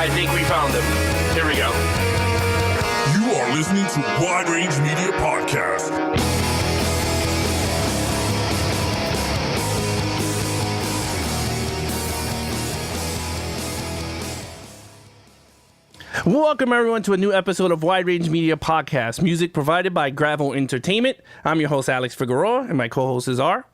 I think we found him. Here we go. You are listening to Wide Range Media Podcast. Welcome, everyone, to a new episode of Wide Range Media Podcast. Music provided by Gravel Entertainment. I'm your host, Alex Figueroa, and my co-hosts are...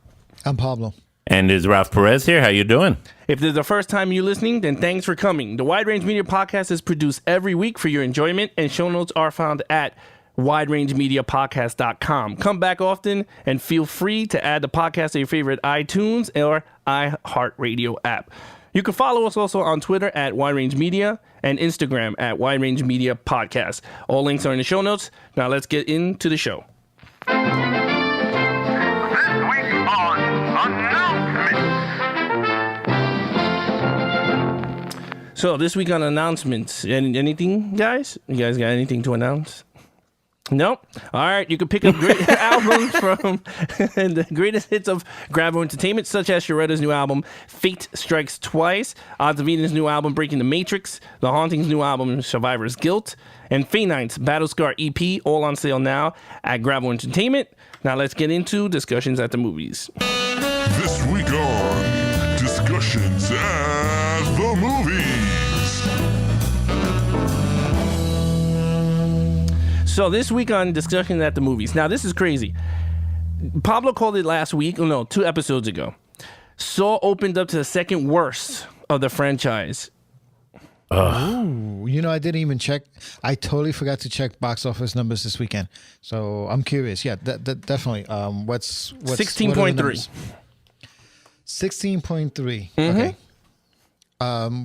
I'm Pablo. And is Ralph Perez here? How you doing? If this is the first time you're listening, then thanks for coming. The Wide Range Media Podcast is produced every week for your enjoyment, and show notes are found at widerangemediapodcast.com. Come back often, and feel free to add the podcast to your favorite iTunes or iHeartRadio app. You can follow us also on Twitter at Wide Range Media and Instagram at Wide Range Media Podcast. All links are in the show notes. Now let's get into the show. This week on Announcements. So this week on announcements, anything, guys? You guys got anything to announce? Nope. All right. You can pick up great albums from the greatest hits of Gravel Entertainment, such as Charetta's new album, Fate Strikes Twice, Ozdavina's new album, Breaking the Matrix, The Haunting's new album, Survivor's Guilt, and Fainites' Battlescar EP, all on sale now at Gravel Entertainment. Now let's get into discussions at the movies. This week on Discussions at the Movies. So this week on Discussion at the Movies. Now, this is crazy. Pablo called it last week. Oh, no, 2 episodes ago. Saw opened up to the second worst of the franchise. Ooh, I didn't even check. I totally forgot to check box office numbers this weekend. So I'm curious. Yeah, that definitely. What's 16.3. 16.3. Okay.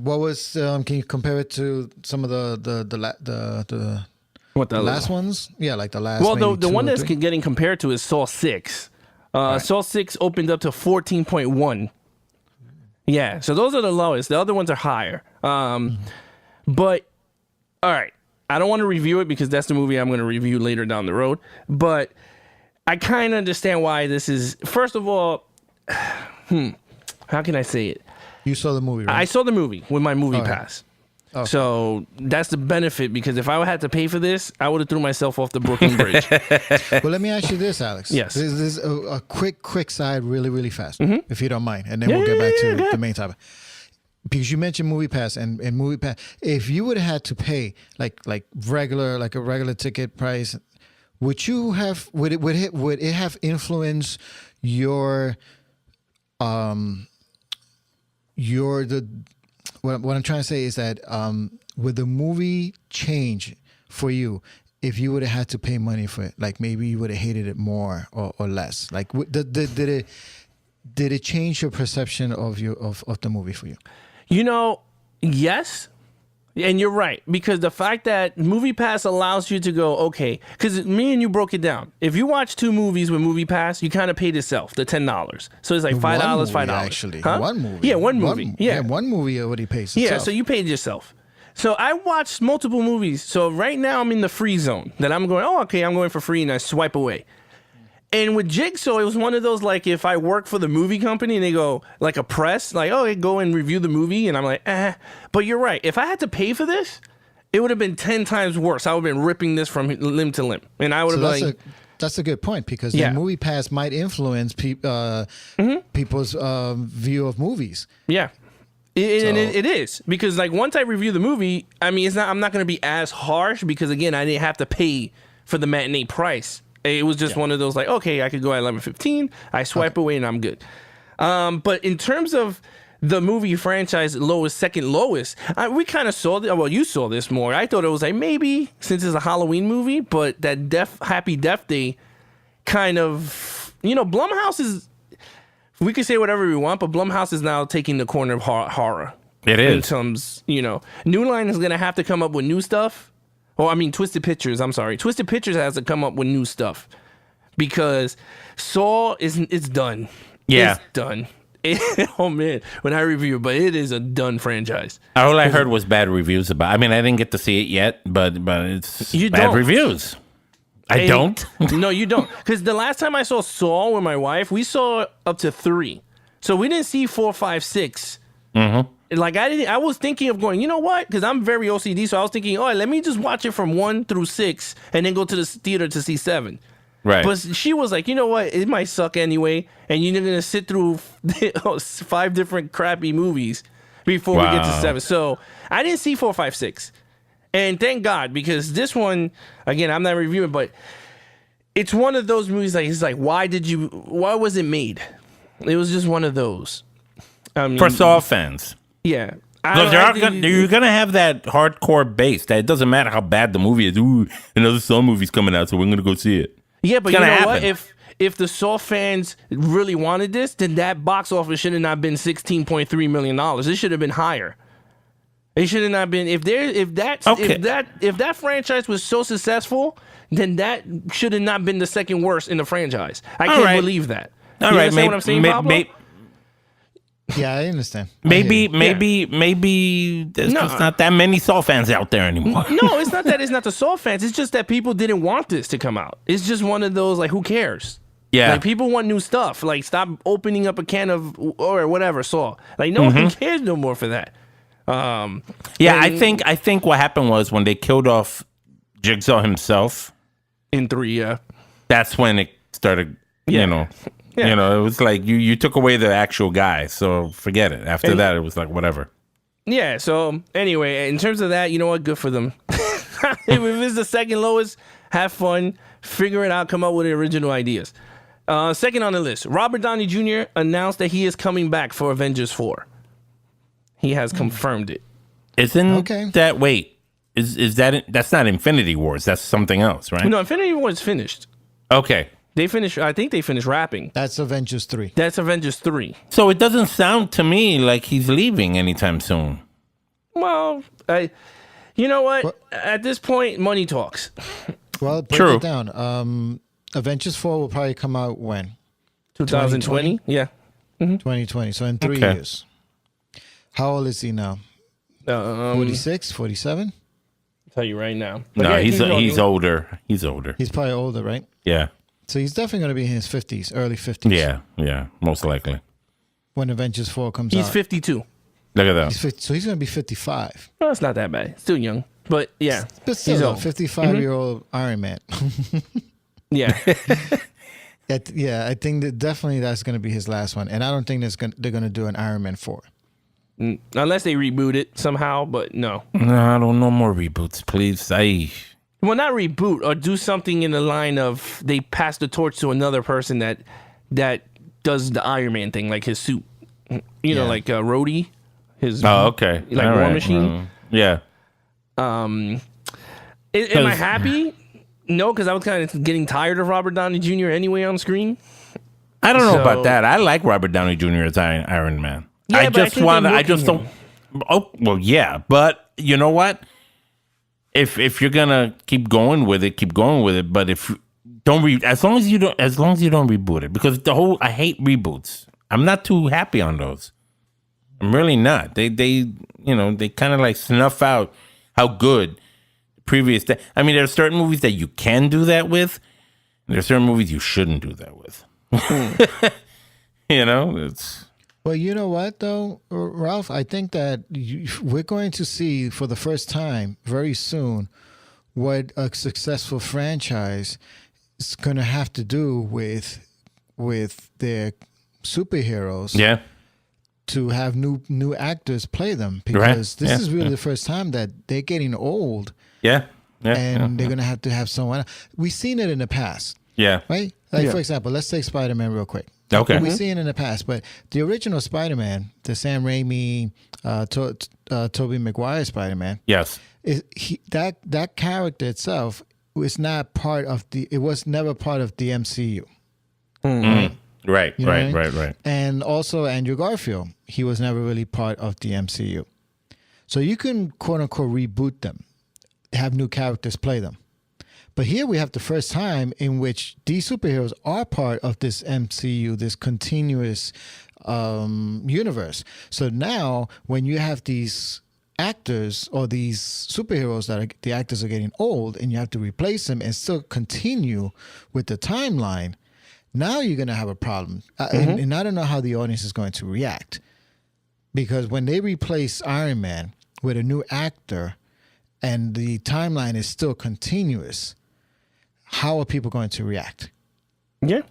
What was? Can you compare it to some of the What the last ones? Yeah, like the last. Well, the maybe one 2 or that's 3? getting compared to is Saw 6. Saw 6 opened up to 14.1. Yeah, so those are the lowest. The other ones are higher. But, all right. I don't want to review it because that's the movie I'm going to review later down the road. But I kind of understand why this is... First of all, how can I say it? You saw the movie, right? I saw the movie with my movie pass. Okay. So that's the benefit, because if I had to pay for this, I would have threw myself off the Brooklyn Bridge. Well, let me ask you this, Alex. Yes. This is a quick side, really fast, if you don't mind, and then we'll get back to the main topic. Because you mentioned Movie Pass and Movie Pass, if you would have had to pay like a regular ticket price, would it have influenced your what I'm trying to say is that would the movie change for you if you would have had to pay money for it? Like maybe you would have hated it more or less. Like did it change your perception of the movie for you? Yes. And you're right, because the fact that Movie Pass allows you to go, okay, because me and you broke it down. If you watch 2 movies with Movie Pass, you kind of paid yourself the $10. So it's like $5, $5. Actually, huh? one movie. Yeah, one movie. One movie already pays Yeah, itself. so you paid yourself. So I watched multiple movies. So right now I'm in the free zone that I'm going, I'm going for free, and I swipe away. And with Jigsaw, it was one of those, like, if I work for the movie company and they go, like a press, like, go and review the movie. And I'm like, But you're right. If I had to pay for this, it would have been 10 times worse. I would have been ripping this from limb to limb. And I would have been that's a good point, because the Movie Pass might influence people's view of movies. Yeah. It is. Because, like, once I review the movie, I mean, I'm not going to be as harsh because, again, I didn't have to pay for the matinee price. It was just one of those, like, okay, I could go at 11:15. I swipe away and I'm good. But in terms of the movie franchise second lowest, we kind of saw that. Well, you saw this more. I thought it was like maybe since it's a Halloween movie, but that Happy Death Day kind of, Blumhouse is. We could say whatever we want, but Blumhouse is now taking the corner of horror. It is. In terms, New Line is gonna have to come up with new stuff. Twisted Pictures. I'm sorry. Twisted Pictures has to come up with new stuff because Saw it's done. Yeah. It's done. Oh, man. When I review it, but it is a done franchise. All I heard was bad reviews about it. I mean, I didn't get to see it yet, but it's You bad don't. reviews. I don't? No, you don't. Because the last time I saw Saw with my wife, we saw up to 3. So we didn't see 4, 5, 6. Like I was thinking of going, you know what? Because I'm very OCD, so I was thinking, oh, let me just watch it from 1 through 6 and then go to the theater to see 7. Right. But she was like, you know what? It might suck anyway, and you're gonna sit through 5 different crappy movies before we get to 7. So I didn't see 4, 5, 6, and thank God, because this one, again, I'm not reviewing, but it's one of those movies. Like, it's like, why was it made? It was just one of those. I mean, For Saw fans. yeah. You're gonna have that hardcore base that it doesn't matter how bad the movie is. Ooh, another Saw movie's coming out, so we're gonna go see it. Yeah, but you know happen. what? If the Saw fans really wanted this, then that box office should have not been $16.3 million. It should have been higher. It should have not been. If that franchise was so successful, then that should have not been the second worst in the franchise. I can't believe that. All you right, understand what I'm saying, Pablo? Yeah, I understand. Maybe there's just not that many Saw fans out there anymore. No, it's not that it's not the Saw fans. It's just that people didn't want this to come out. It's just one of those, like, who cares? Yeah. Like, people want new stuff. Like, stop opening up a can of, or whatever, Saw. Like, no one cares no more for that. I think what happened was when they killed off Jigsaw himself. In 3, yeah. That's when it started, you know. Yeah. You know, it was like you took away the actual guy, so forget it. After that, it was like, whatever. Yeah, so anyway, in terms of that, you know what? Good for them. If it's the second lowest, have fun, figure it out, come up with original ideas. Second on the list, Robert Downey Jr. announced that he is coming back for Avengers 4. He has confirmed it. Isn't that, wait, is that, that's not Infinity Wars, that's something else, right? No, Infinity Wars finished. Okay. I think they finished wrapping. That's Avengers 3. That's Avengers 3. So it doesn't sound to me like he's leaving anytime soon. Well, you know what? At this point, money talks. Well, break it down. Avengers 4 will probably come out when? 2020? Yeah. 2020. So in 3 years. How old is he now? 46, 47? I'll tell you right now. No, he's older. He's older. He's probably older, right? Yeah. So he's definitely going to be in his 50s, early 50s. Yeah, most likely. When Avengers 4 comes out. He's 52. Look at that. So he's going to be 55. No, it's not that bad. Still young. But yeah. But still, 55-year-old Iron Man. Yeah. I think that definitely that's going to be his last one. And I don't think they're going to do an Iron Man 4. Unless they reboot it somehow, but no. No, I don't know more reboots, please. Well, not reboot, or do something in the line of they pass the torch to another person that does the Iron Man thing, like his suit. You know, like Rhodey. Okay. Like War Machine. Yeah. Am I happy? No, because I was kind of getting tired of Robert Downey Jr. anyway on screen. I don't know about that. I like Robert Downey Jr. as Iron Man. Yeah, I just don't. Oh, well, yeah. But you know what? If you're gonna keep going with it, keep going with it. But if as long as you don't reboot it, because I hate reboots. I'm not too happy on those. I'm really not. They kind of like snuff out how good previous. I mean, there are certain movies that you can do that with. And there are certain movies you shouldn't do that with. It's. Well, you know what, though, Ralph? I think that we're going to see for the first time very soon what a successful franchise is going to have to do with their superheroes. Yeah. To have new actors play them, because this is really the first time that they're getting old. Yeah. And they're going to have someone. We've seen it in the past. Yeah. Right? Like, for example, let's take Spider-Man real quick. Okay. We've seen it in the past, but the original Spider-Man, the Sam Raimi, Tobey Maguire Spider-Man. Yes. That character itself was not part of it was never part of the MCU. Mm-hmm. Right. You know Right. what I mean? Right. And also Andrew Garfield, he was never really part of the MCU. So you can quote unquote reboot them, have new characters play them. But here we have the first time in which these superheroes are part of this MCU, this continuous universe. So now when you have these actors or these superheroes the actors are getting old and you have to replace them and still continue with the timeline, now you're going to have a problem. And I don't know how the audience is going to react. Because when they replace Iron Man with a new actor and the timeline is still continuous, how are people going to react? Yeah.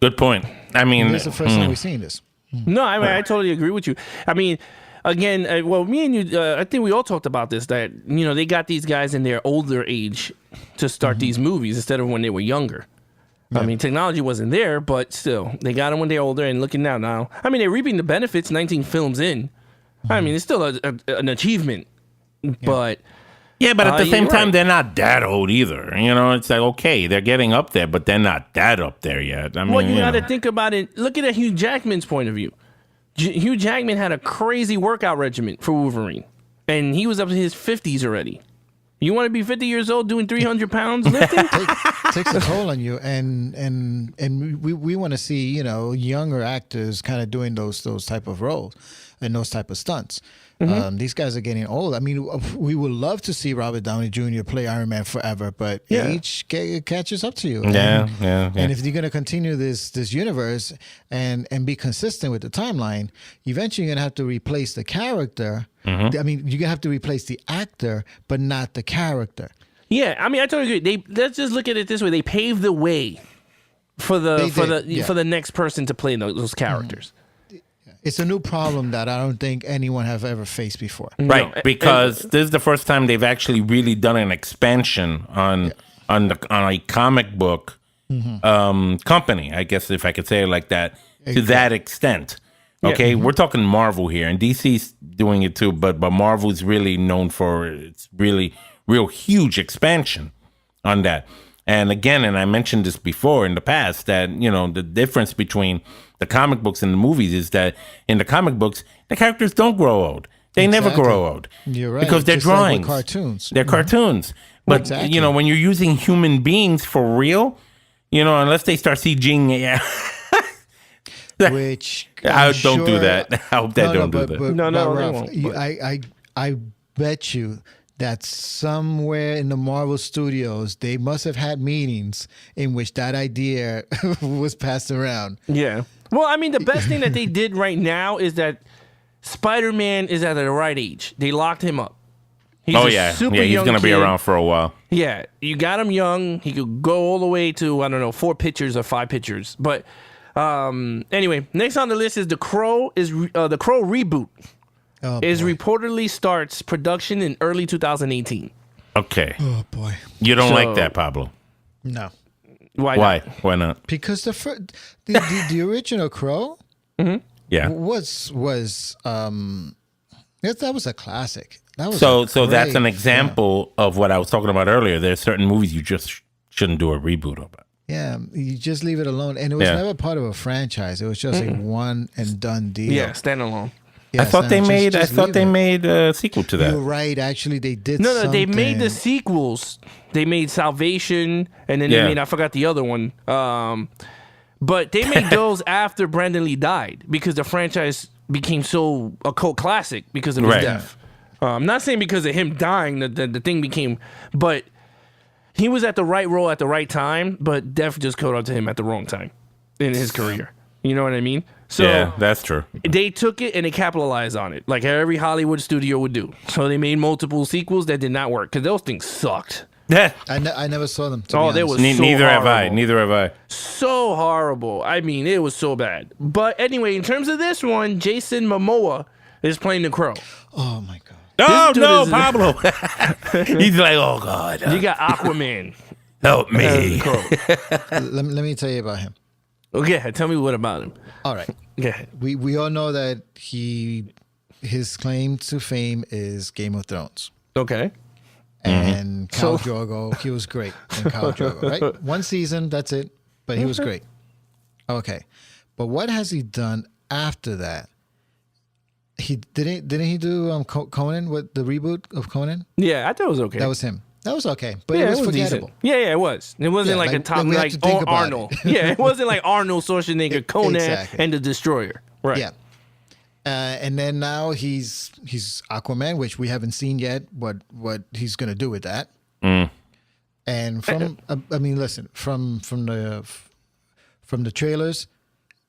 Good point. I mean, This is the first time we've seen this. No, I mean, I totally agree with you. I mean, again, well, me and you, I think we all talked about this, that, they got these guys in their older age to start these movies instead of when they were younger. I mean, technology wasn't there, but still, they got them when they're older and looking now. I mean, they're reaping the benefits 19 films in. I mean, it's still an achievement, but... Yeah, but at the same time, right. they're not that old either. It's like, okay, they're getting up there, but they're not that up there yet. I mean, well, you got to think about it. Look at Hugh Jackman's point of view. Hugh Jackman had a crazy workout regimen for Wolverine, and he was up to his 50s already. You want to be 50 years old doing 300 pounds lifting? Takes a toll on you, and we want to see younger actors kind of doing those type of roles and those type of stunts. These guys are getting old. I mean, we would love to see Robert Downey Jr. play Iron Man forever, but age catches up to you. Yeah. And if you're going to continue this universe and be consistent with the timeline, eventually you're going to have to replace the character. I mean, you're going to have to replace the actor, but not the character. Yeah, I mean, I totally agree. Let's just look at it this way: they paved the way for the next person to play those characters. It's a new problem that I don't think anyone have ever faced before. Right, because this is the first time they've actually really done an expansion on a comic book company, I guess, if I could say it like that, to that extent. Okay, we're talking Marvel here, and DC's doing it too, but Marvel's really known for its really real huge expansion on that. And again, and I mentioned this before in the past, that the difference between the comic books and the movies is that in the comic books, the characters don't grow old. They never grow old. You're right. Because they're Just like with drawings. cartoons. They're cartoons. But, Exactly. when you're using human beings for real, unless they start CGing, Which I don't do that. I hope they don't do that. No, they Ralph, won't, you- but- I bet you that somewhere in the Marvel Studios they must have had meetings in which that idea was passed around. Yeah. Well, I mean, the best thing that they did right now is that Spider-Man is at the right age. They locked him up. He's He's going to be around for a while. Yeah, you got him young. He could go all the way to, I don't know, 4 pictures or 5 pictures. But anyway, next on the list is The Crow Reboot. Is reportedly starts production in early 2018. Okay. Oh boy, You don't like that, Pablo? no, Why? Why? Why not? because the original Crow Yeah. was that was a classic. That was So that's an great example of what I was talking about earlier. There's certain movies you just shouldn't do a reboot of. Yeah, you just leave it alone, and it was never part of a franchise. It was just a one and done deal. Yeah, standalone. I thought they made. Just I thought leave they it. made a sequel to that. You're right. Actually, they did. No, they made the something. sequels. They made Salvation, and then Yeah. they made, I forgot the other one. But they made those after Brandon Lee died because the franchise became so a cult classic because of his Right. death. I'm not saying because of him dying the thing became, but he was at the right role at the right time, but death just caught up to him at the wrong time in his career. You know what I mean? So Yeah, that's true. they took it and they capitalized on it, like every Hollywood studio would do. So they made multiple sequels that did not work because those things sucked. Yeah. I never saw them. To Oh, be they honest. was so Neither have I. horrible. Neither have I. So horrible. I mean, it was so bad. But anyway, in terms of this one, Jason Momoa is playing the Crow. Oh my god. Oh dude no, is- Pablo. He's like, oh God, You got Aquaman help as the me. Crow. let me tell you about him. Okay, tell me what about him. All right. Okay. We all know that his claim to fame is Game of Thrones. Okay. And Khal So- Drogo, he was great in Khal Drogo, right? One season, that's it. But he was great. Okay. But what has he done after that? He didn't he do Conan with the reboot of Conan? Yeah, I thought it was okay. That was him. That was okay, but yeah, it was decent. forgettable. Yeah, it was. It wasn't Yeah, like a like, top we have like to think about Arnold. it. Yeah, it wasn't like Arnold Schwarzenegger, Conan, Exactly. and the Destroyer. Right. Yeah. And then now he's Aquaman, which we haven't seen yet. What he's gonna do with that? And from I mean, listen from the trailers,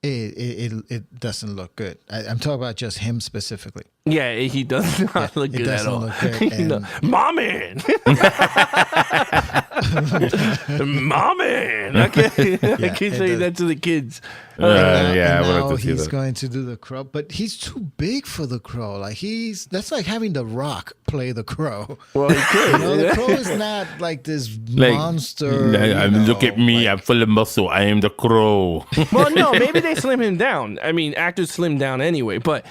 it doesn't look good. I'm talking about just him specifically. Yeah, he does not look good at all. Look good. And Mommy! Mommy! I can't say that to the kids. Yeah, I would now like to see he's that. going to do the Crow, but he's too big for the Crow. Like that's like having The Rock play the Crow. Well, he could. The Crow is not like this Like, monster. look at me, I'm full of muscle. I am the Crow. Well, no, maybe they slim him down. I mean, actors slim down anyway, but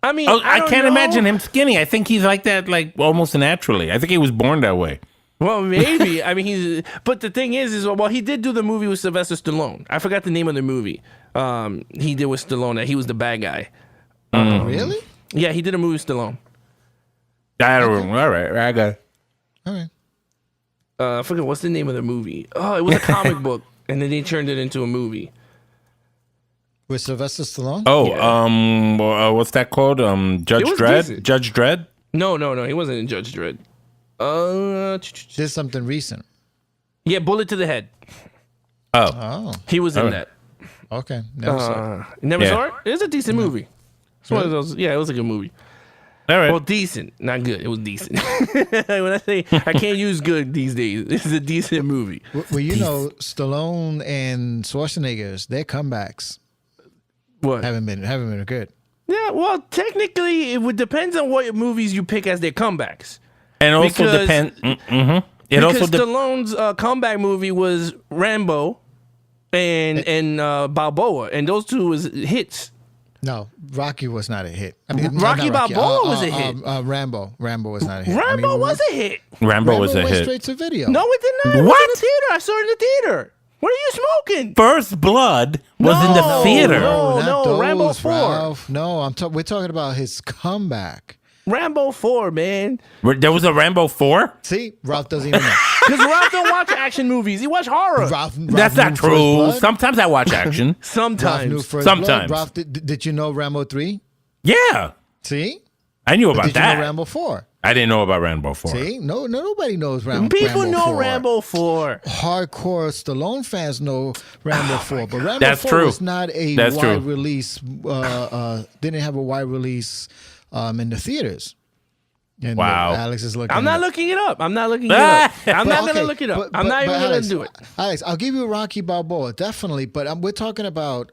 I mean, I don't can't know. imagine him skinny. I think he's like that, like almost naturally. I think he was born that way. Well, maybe. I mean, but the thing is, well, he did do the movie with Sylvester Stallone. I forgot the name of the movie. He did with Stallone. That he was the bad guy. Really? Yeah, he did a movie with Stallone. I don't know. All right, I got it. All right. I forget what's the name of the movie. Oh, it was a comic book, and then they turned it into a movie. With Sylvester Stallone? Oh, what's that called? Judge was Dredd? decent. Judge Dredd? No, he wasn't in Judge Dredd. There's something recent. Yeah, Bullet to the Head. Oh, He was in that. okay. Never saw it. Never Yeah. saw it? It was a decent movie. It's one of those. Yeah, it was a good movie. All right. Well, decent, not good. It was decent. When I say I can't use good these days, this is a decent movie. Well, Stallone and Schwarzenegger's their comebacks What? haven't been good. Yeah, well, technically, it would depends on what movies you pick as their comebacks. and also because- depends. It Because also Stallone's comeback movie was Rambo and Balboa, and those two was hits. No, Rocky was not a hit. I mean, Rocky not Balboa was a hit. Rambo was not a hit. Rambo was a hit. Rambo was a went hit. straight to video. No, it did not. It was What? in the theater. I saw it in the theater. What are you smoking? First Blood was in the No, theater. no. not Rambo those, 4. Ralph. No, we're talking about his comeback. Rambo 4, man. There was a Rambo 4? See, Ralph doesn't even know. Because Ralph don't watch action movies. He watch horror. Ralph That's knew not First true. Blood. Sometimes I watch action. Ralph knew Sometimes. First Sometimes. Blood. Ralph, did you know Rambo 3? Yeah. See? I knew But about did you that. know Rambo 4? I didn't know about Rambo 4. See? Nobody knows Rambo. People know 4. Rambo 4. Hardcore Stallone fans know Rambo 4, but Rambo That's 4 true. was not a That's wide true. release. Didn't have a wide release in the theaters. And Wow. Alex is looking. I'm not it up. looking it up. I'm not looking it up. I'm not Okay, going to look it up. but- I'm not but even going Alex, to do it. Alex, I'll give you Rocky Balboa, definitely, but we're talking about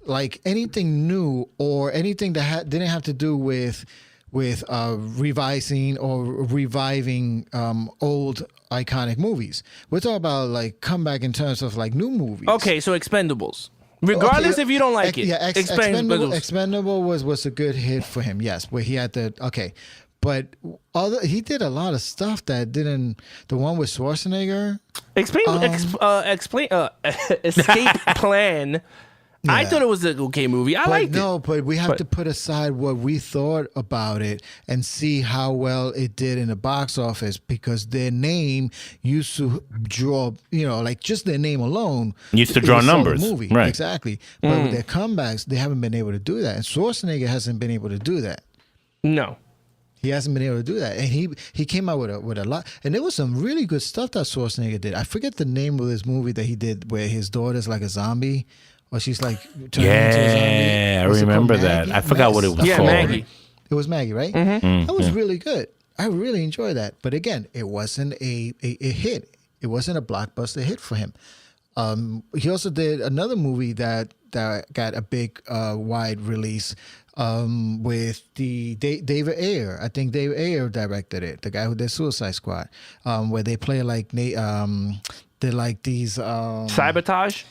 like anything new or anything that didn't have to do with revising or reviving old iconic movies. We're talking about like comeback in terms of like new movies. Okay, so Expendables. Regardless Okay, if you don't like it. Yeah, Expendables. Expendable was a good hit for him. Yes, where he had but he did a lot of stuff that didn't. The one with Schwarzenegger. Escape Plan. I thought it was an okay movie. I liked it. But we have to put aside what we thought about it and see how well it did in the box office because their name used to draw, like just their name alone Used to draw it sold a numbers. movie. Right. Exactly. But with their comebacks, they haven't been able to do that. And Schwarzenegger hasn't been able to do that. No. He hasn't been able to do that, and he came out with a lot, and there was some really good stuff that Schwarzenegger did. I forget the name of this movie that he did where his daughter's like a zombie, or she's like turning into a zombie. Yeah, I Was it called remember that. Maggie? I forgot what it was Yeah, called. Maggie. It was Maggie, right? Mm-hmm. That was really good. I really enjoyed that. But again, it wasn't a hit. It wasn't a blockbuster hit for him. He also did another movie that got a big wide release with the David Ayer. I think David Ayer directed it. The guy who did Suicide Squad, where they play like they're like these Sabotage?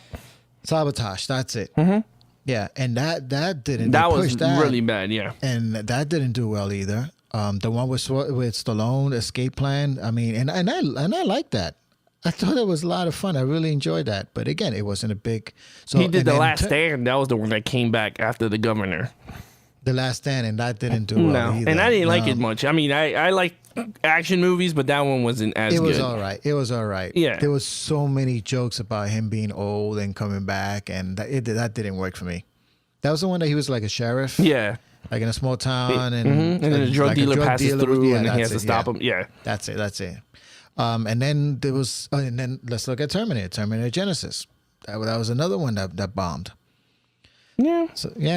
sabotage. That's it. Mm-hmm. Yeah, and that didn't. That they was pushed that, really bad, yeah. and that didn't do well either. The one with Stallone, Escape Plan. I mean, and I like that. I thought it was a lot of fun. I really enjoyed that. But again, it wasn't a big. So He did and The then Last Stand. That was the one that came back after The Governor. The Last Stand, and that didn't do well No. either. And I didn't like No. it much. I mean, I like action movies, but that one wasn't as It good. was all right. It was all right. Yeah. There was so many jokes about him being old and coming back, and that didn't work for me. That was the one that he was like a sheriff. Yeah. Like in a small town, and And then a drug dealer passes through, and he has to that's it, stop him. Yeah. That's it. And then there was, and then let's look at Terminator Genesis. that was another one that bombed. Yeah.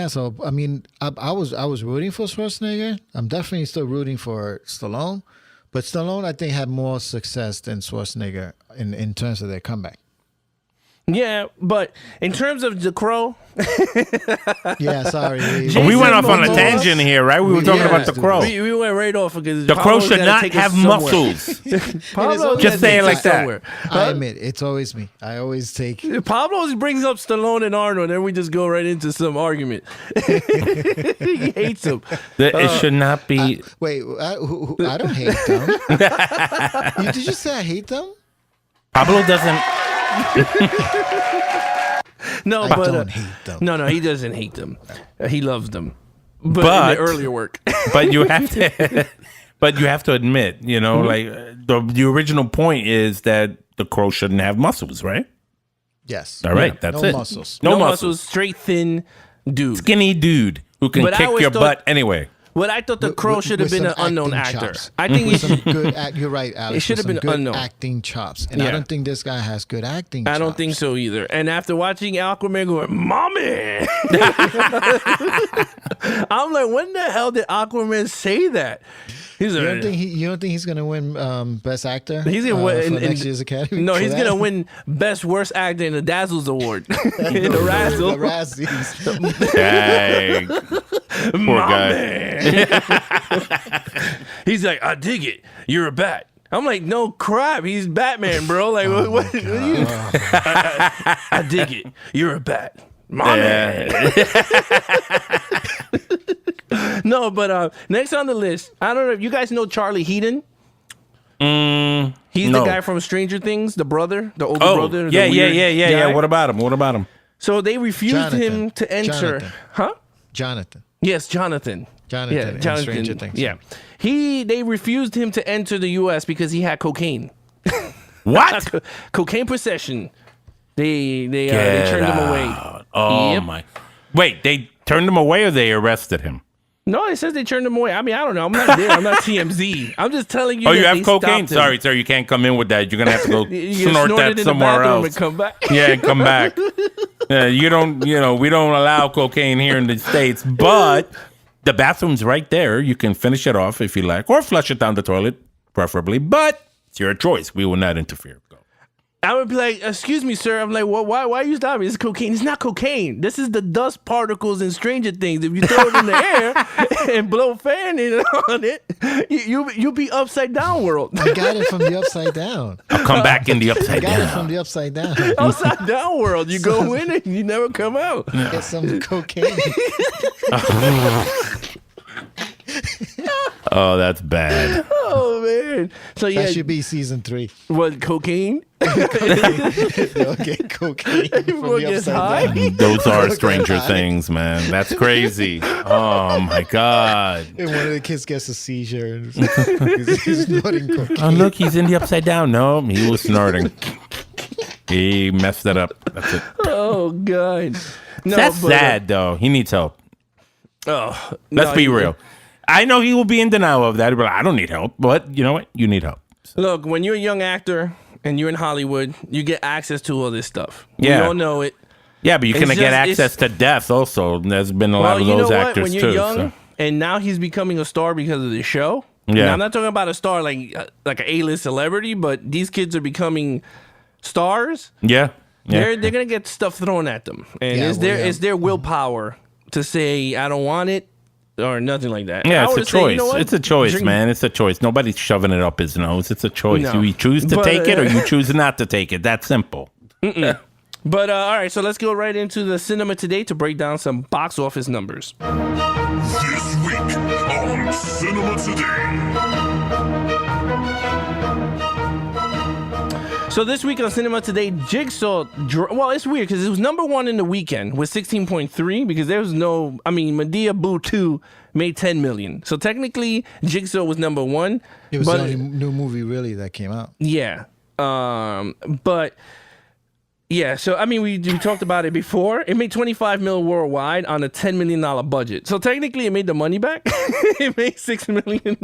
So I mean, I was rooting for Schwarzenegger. I'm definitely still rooting for Stallone, but Stallone I think had more success than Schwarzenegger in terms of their comeback. Yeah, but in terms of The Crow, Yeah, sorry. We went off on a Momoa. tangent here, right? We were talking about the Crow. we went right off because The Crow Pablo's should gotta not take us have somewhere. muscles. Pablo Just say it gotta like take us that. somewhere. I admit it's always me. I always take. Pablo always brings up Stallone and Arnold, and then we just go right into some argument. He hates them. It should not be. Wait, I don't hate them. Did you say I hate them? Pablo doesn't. No, I but don't hate them. no, he doesn't hate them. He loves them. But in But- the earlier work, But you have to. But you have to admit, you know, like the original point is that the Crow shouldn't have muscles, right? Yes. All right, that's no it. muscles. No, no muscles. muscles, straight thin dude. Skinny dude who can But I kick always your thought- butt anyway. What I thought the Crow should have With been an some unknown acting actor. chops. I think With it some should. good. You're right, Alex. It should have with been some good unknown. acting chops, and Yeah. I don't think this guy has good acting. I don't chops. think so either. And after watching Aquaman going, "Mommy," I'm like, when the hell did Aquaman say that? He's You like, don't think he's gonna win Best Actor? He's gonna win for in next year's Academy. No, for he's that? gonna win Best Worst Actor in the Dazzles Award in the The Razzle. Razzies. Dang. Poor guy. He's like, I dig it. You're a bat. I'm like, no crap. He's Batman, bro. Like, what are you? I dig it. You're a bat. Mommy. No, but next on the list, I don't know if you guys know Charlie Heaton. He's no. the guy from Stranger Things, the brother, the older Oh, brother. the yeah. weird guy. What about him? So they refused him Jonathan. to enter. Jonathan. Huh? Jonathan. Yes, Jonathan. Jonathan in Stranger Things. Yeah. They refused him to enter the US because he had cocaine. What? Cocaine possession. They turned him away. Oh Yep. my! Wait, they turned him away or they arrested him? No, it says they turned him away. I mean, I don't know. I'm not there. I'm not TMZ. I'm just telling you. Oh, that you they have cocaine? stopped him. Sorry, sir, you can't come in with that. You're gonna have to go You snort it that in the somewhere bathroom else. and come back. Yeah, and come back. Yeah, you don't. You know, we don't allow cocaine here in the States, but the bathroom's right there. You can finish it off if you like, or flush it down the toilet, preferably. But it's your choice. We will not interfere. Go. I would be like, "Excuse me, sir." I'm like, "Well, why are you stopping me? It's cocaine. It's not cocaine. This is the dust particles in Stranger Things. If you throw it in the air and blow fan on it, you'll be upside down world. I got it from the upside down. I'll come back in the I upside got it from down. the upside down. Upside down world. You go in and you never come out. Get some cocaine. Oh, that's bad. Oh man. So yeah, That should be season 3. what cocaine? They'll get cocaine from Everyone the gets upside high. down. Those are Stranger Things, man. That's crazy. Oh my god. And one of the kids gets a seizure and he's snorting cocaine. Oh look, he's in the upside down. No, he was snorting. He messed it up. That's it. Oh god. No, That's but, sad though. He needs help. Oh, Let's no, be you- real. I know he will be in denial of that, but I don't need help. But you know what? You need help. Look, when you're a young actor and you're in Hollywood, you get access to all this stuff. Yeah. We all know it. Yeah, but you can It's get just- access to death also. There's been a lot Well, of you know those what? actors When you're too. young, so. and now he's becoming a star because of the show. Yeah. Now, I'm not talking about a star like an A-list celebrity, but these kids are becoming stars. Yeah. They're gonna get stuff thrown at them, and Yeah, it's their willpower to say I don't want it or nothing like that. Yeah, I it's a would've said, choice. you know what? It's a choice, Drink- man. It's a choice. Nobody's shoving it up his nose. It's a choice. No. You choose to But, take it or you choose not to take it. That's simple. But all right, so let's go right into the cinema today to break down some box office numbers. This week on Cinema Today. So this week on Cinema Today, Jigsaw, well, it's weird because it was number 1 in the weekend with 16.3 because there was no, I mean, Medea Boo 2 made 10 million. So technically, Jigsaw was number 1. It was but, the only new movie really that came out. Yeah. But yeah, so I mean, we talked about it before. It made 25 mil worldwide on a $10 million budget. So technically, it made the money back. It made $6 million.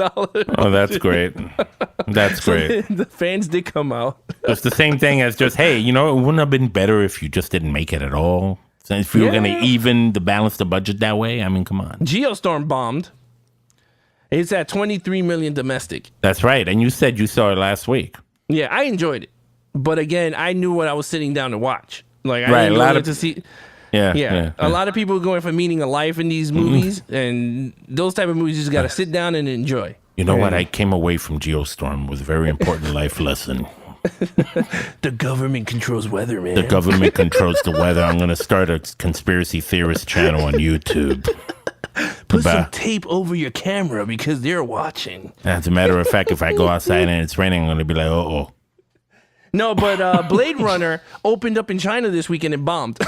Oh, that's great. That's great. The fans did come out. It's the same thing as just, hey, it wouldn't have been better if you just didn't make it at all. So if you were going to even balance the budget that way, I mean, come on. Geostorm bombed. It's at 23 million domestic. That's right. And you said you saw it last week. Yeah, I enjoyed it. But again, I knew what I was sitting down to watch. Like, I Right, didn't a lot go of- to see... Yeah. A lot of people are going for meaning of life in these movies, and those type of movies you just got to sit down and enjoy. You know what? I came away from Geostorm with a very important life lesson. The government controls weather, man. The government controls the weather. I'm going to start a conspiracy theorist channel on YouTube. Put some tape over your camera because they're watching. As a matter of fact, if I go outside and it's raining, I'm going to be like, uh-oh. No, but Blade Runner opened up in China this weekend and bombed.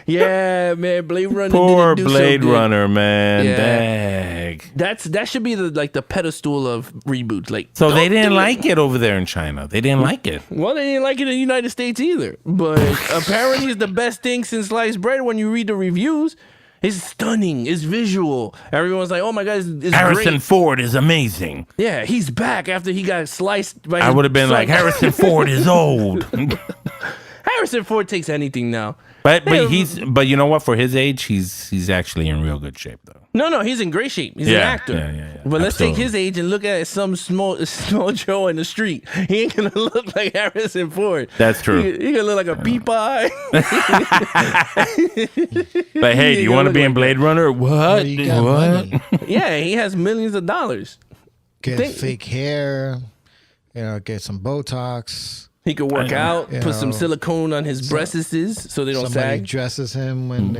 Yeah, man, Blade Runner. Poor didn't do Blade so good. Runner, man. Yeah. Dag. That should be the pedestal of reboot. Like, So they don't didn't do like it over there in China. They didn't like it. Well, they didn't like it in the United States either. But apparently, it's the best thing since sliced bread. When you read the reviews, it's stunning. It's visual. Everyone's like, "Oh my god, it's Harrison great." Ford is amazing. Yeah, he's back after he got sliced by. I his would have been son. like, Harrison Ford is old. Harrison Ford takes anything now. But you know what? For his age, he's actually in real good shape though. No, he's in great shape. He's an actor. Yeah. But let's take Absolutely. his age and look at some small Joe in the street. He ain't gonna look like Harrison Ford. That's true. He gonna look like a peepeye. Like, hey, do you want to be in Blade Runner? What? You got What? money. Yeah, he has millions of dollars. Get fake hair, get some Botox. He could work out, You put some know, silicone on his breasts so they don't Somebody sag. dresses him when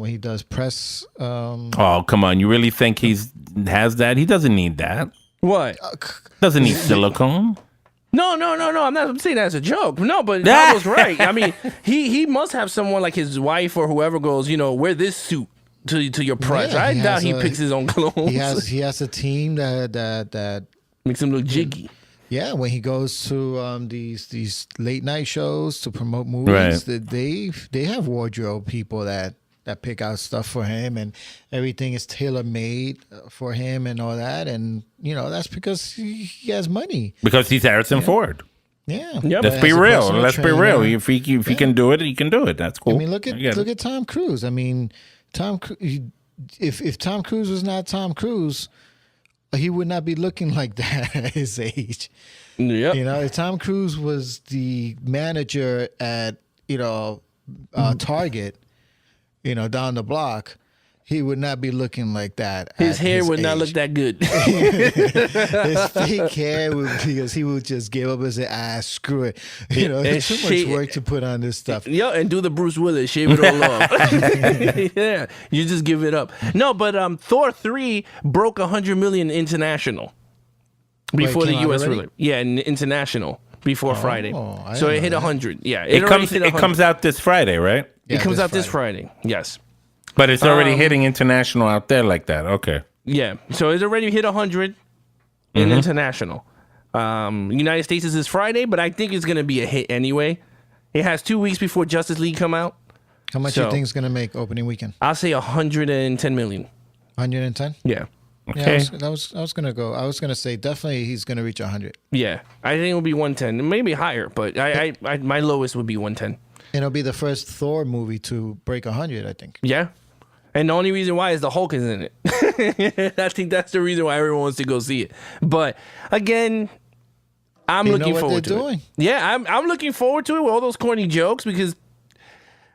he does press. Oh, come on. You really think has that? He doesn't need that. What? Doesn't need silicone. No. I'm saying that as a joke. No, but Pablo's right. I mean, he must have someone like his wife or whoever goes, wear this suit to your press. Yeah, I he doubt has he a- picks his own clothes. He has a team that Makes him look jiggy. yeah, when he goes to these late night shows to promote movies, Right. they have wardrobe people that pick out stuff for him, and everything is tailor made for him and all that, and that's because he has money. Because he's Harrison Ford. Yeah, Yep. Let's As be a real. personal Let's be trainer. real. If he can do it, he can do it. That's cool. I mean, look I get it. at Tom Cruise. I mean, if Tom Cruise was not Tom Cruise, he would not be looking like that at his age. Yep. If Tom Cruise was the manager at Target, down the block, he would not be looking like that. His at hair would not look age. that good. His fake hair would, because he would just give up and say, screw it. It's too much work to put on this stuff. Yeah, and do the Bruce Willis, shave it all off. Yeah, you just give it up. No, but Thor 3 broke 100 million international before the came out U.S. already? release. Yeah, international before Friday. I So didn't it hit know that. 100. Yeah, It already hit 100. comes out this Friday, right? It Yeah, comes this out this Friday. Yes. But it's already hitting international out there like that. Okay. Yeah. So it's already hit 100 in international. United States is this Friday, but I think it's going to be a hit anyway. It has 2 weeks before Justice League come out. How much So- you think is going to make opening weekend? I'll say 110 million. 110? Yeah. Okay. Yeah, I was gonna go. I was gonna say definitely he's gonna reach 100. Yeah. I think it'll be 110. Maybe higher, but I my lowest would be 110. And it'll be the first Thor movie to break 100, I think. Yeah. And the only reason why is the Hulk is in it. I think that's the reason why everyone wants to go see it. But again, I'm You know looking what forward they're to doing. it. Yeah, I'm looking forward to it with all those corny jokes because,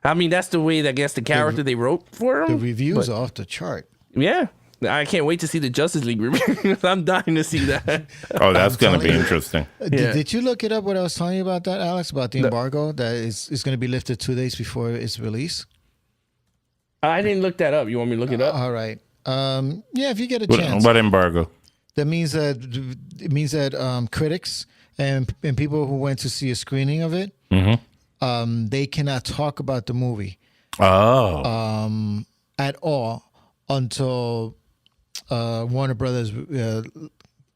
I mean, that's the way that I guess the character they wrote for him. The reviews are off the chart. Yeah. I can't wait to see the Justice League review. I'm dying to see that. Oh, that's going to be telling you. interesting. Yeah. Did you look it up what I was telling you about that, Alex? About the embargo that is going to be lifted 2 days before its release? I didn't look that up. You want me to look it up? All right. Yeah, if you get a chance. What embargo? That means that critics and people who went to see a screening of it, they cannot talk about the movie Oh. at all until Warner Brothers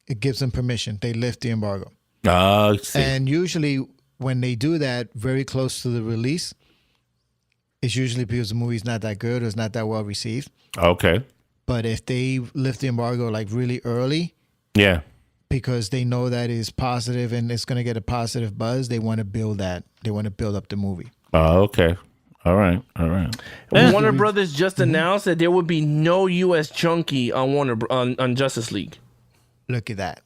it gives them permission. They lift the embargo. Oh, I see. And usually when they do that very close to the release, it's usually because the movie's not that good or it's not that well received. Okay. But if they lift the embargo like really early, Yeah. because they know that it's positive and it's going to get a positive buzz. They want to build that. They want to build up the movie. Oh, okay. All right. Warner Brothers just announced that there would be no U.S. junkie on Justice League. Look at that.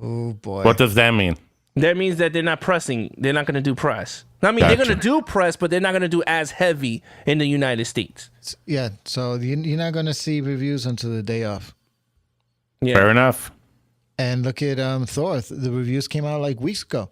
Oh boy. What does that mean? That means that they're not pressing. They're not going to do press. I mean, they're going to do press, but they're not going to do as heavy in the United States. Yeah, so you're not going to see reviews until the day of. Yeah. Fair enough. And look at Thor. The reviews came out like weeks ago.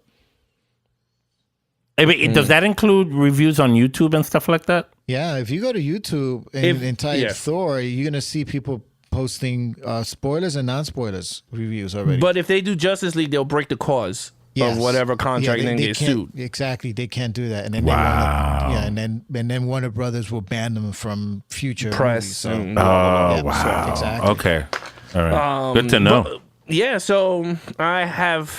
Does that include reviews on YouTube and stuff like that? Yeah, if you go to YouTube and type Thor, you're going to see people posting spoilers and non-spoilers reviews already. But if they do Justice League, they'll break the cause of whatever contract and then get sued. Exactly, they can't do that. And then and then Warner Brothers will ban them from future press. Movies, Wow. Exactly. Okay. All right. Good to know. So I have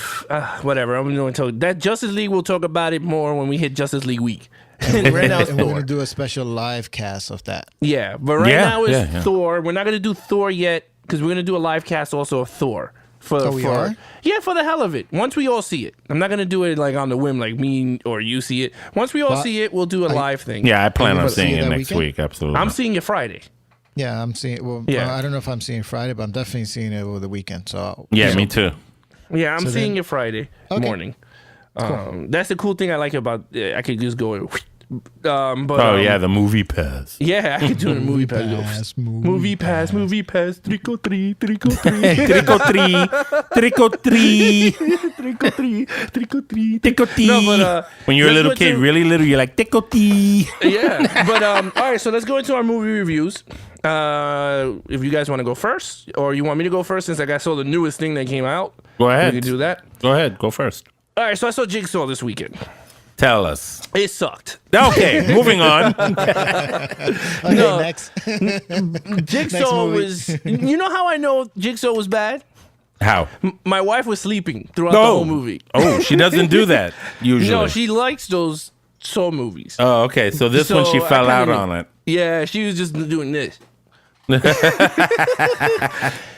whatever. I'm going to tell you that Justice League. We'll talk about it more when we hit Justice League week. Right now, it's and we're Thor. going to do a special live cast of that. Yeah, but now it's Thor. We're not going to do Thor yet because we're going to do a live cast also of Thor. We are? Yeah, for the hell of it. Once we all see it. I'm not going to do it like on the whim like me or you see it. Once we all see it, we'll do a live thing. Yeah, I plan on seeing it next weekend? week. Absolutely. I'm seeing it Friday. Yeah, I'm seeing it. Well, I don't know if I'm seeing it Friday, but I'm definitely seeing it over the weekend. So me too. Yeah, I'm seeing it Friday morning. Cool. That's the cool thing I like about I could just go the movie pass. Yeah, I could do it in movie pass. Movie pass. Trick or treat. Trick or treat. Trick or treat. Trick or treat. No, but when you're a little kid, really little, you're like trick or treat. Yeah, but all right. So let's go into our movie reviews. If you guys want to go first, or you want me to go first, since I saw the newest thing that came out. Go ahead. We can do that. Go ahead. Go first. All right. So I saw Jigsaw this weekend. Tell us. It sucked. Okay, moving on. Okay, No. next. Jigsaw was. You know how I know Jigsaw was bad? How? My wife was sleeping throughout the whole movie. Oh, she doesn't do that usually. No, she likes those Saw movies. Oh, okay. So this one she fell out on it. Yeah, she was just doing this. Okay.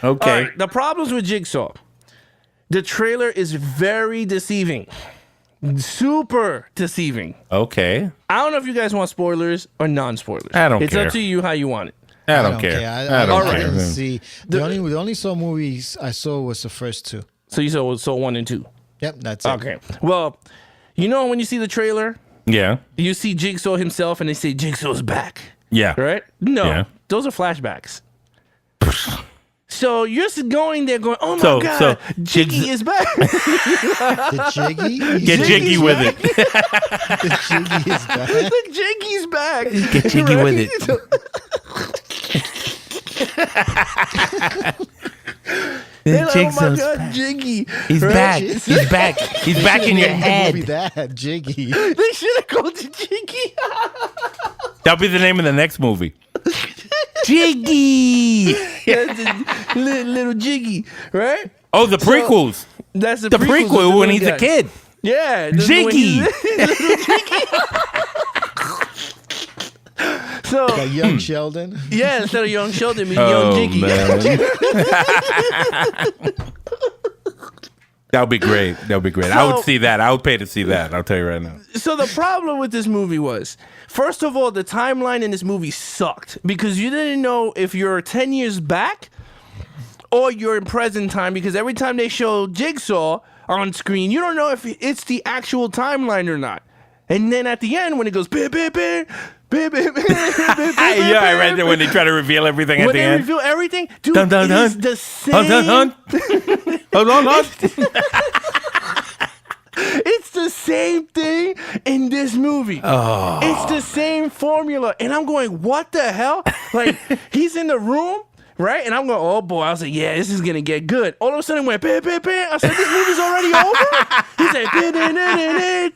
All right, the problems with Jigsaw. The trailer is very deceiving. Super deceiving. Okay. I don't know if you guys want spoilers or non-spoilers. I don't It's care. up to you how you want it. I don't care. I don't care. didn't see. The only Saw movies I saw was the first two. So you saw 1 and 2. Yep, that's it. Okay. Well, you know when you see the trailer, Yeah. you see Jigsaw himself and they say Jigsaw's back. Yeah. Right? No. Yeah. Those are flashbacks. So you're just going there going, oh my God, Jiggy is back. The Jiggy? Get jiggy with it. The Jiggy is back. The Jiggy's back. Get jiggy with it. They're like, oh my Jigsaw's God, back. Jiggy. He's Right? back. He's back. He's back in your head. That Jiggy. They should have called it Jiggy. That'll be the name of the next movie. Jiggy. little Jiggy, right? Oh, the prequels. That's the prequel when he's a kid. Yeah. Jiggy. So Got young Sheldon. yeah, instead of young Sheldon, mean young Jiggy. Man. That would be great. That would be great. I would see that. I would pay to see that. I'll tell you right now. So the problem with this movie was, first of all, the timeline in this movie sucked because you didn't know if you're 10 years back or you're in present time, because every time they show Jigsaw on screen, you don't know if it's the actual timeline or not. And then at the end, when it goes, yeah, right there when they try to reveal everything at when the they end. reveal everything, dude, Dun, dun, dun. it's the same. Hold on. It's the same thing in this movie. Oh. It's the same formula. And I'm going, what the hell? Like, he's in the room, right? And I'm going, oh boy. I was like, yeah, this is going to get good. All of a sudden it went, bam, bam, bam. I said, this movie's already over? He's like,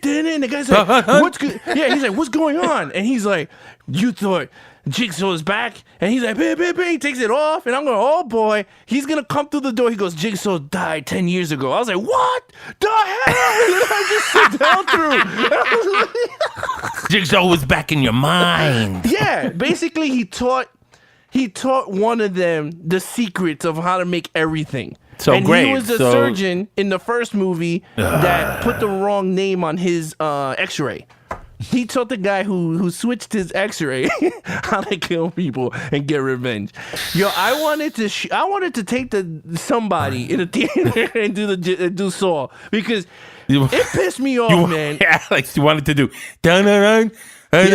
and the guy's like, what's good? Yeah, he's like, what's going on? And he's like, you thought Jigsaw is back? And he's like, bam, bam, bam. He takes it off. And I'm going, oh boy, he's going to come through the door. He goes, Jigsaw died 10 years ago. I was like, what the hell? And I just sit down through. Jigsaw was back in your mind. Yeah, basically he taught he taught one of them the secrets of how to make everything. So and great. he was the surgeon in the first movie that put the wrong name on his X-ray. He taught the guy who switched his X-ray how to kill people and get revenge. Yo, I wanted to take somebody in a theater and do Saw because it pissed me off, man. Alex, you wanted to do dun dun dun. Yeah,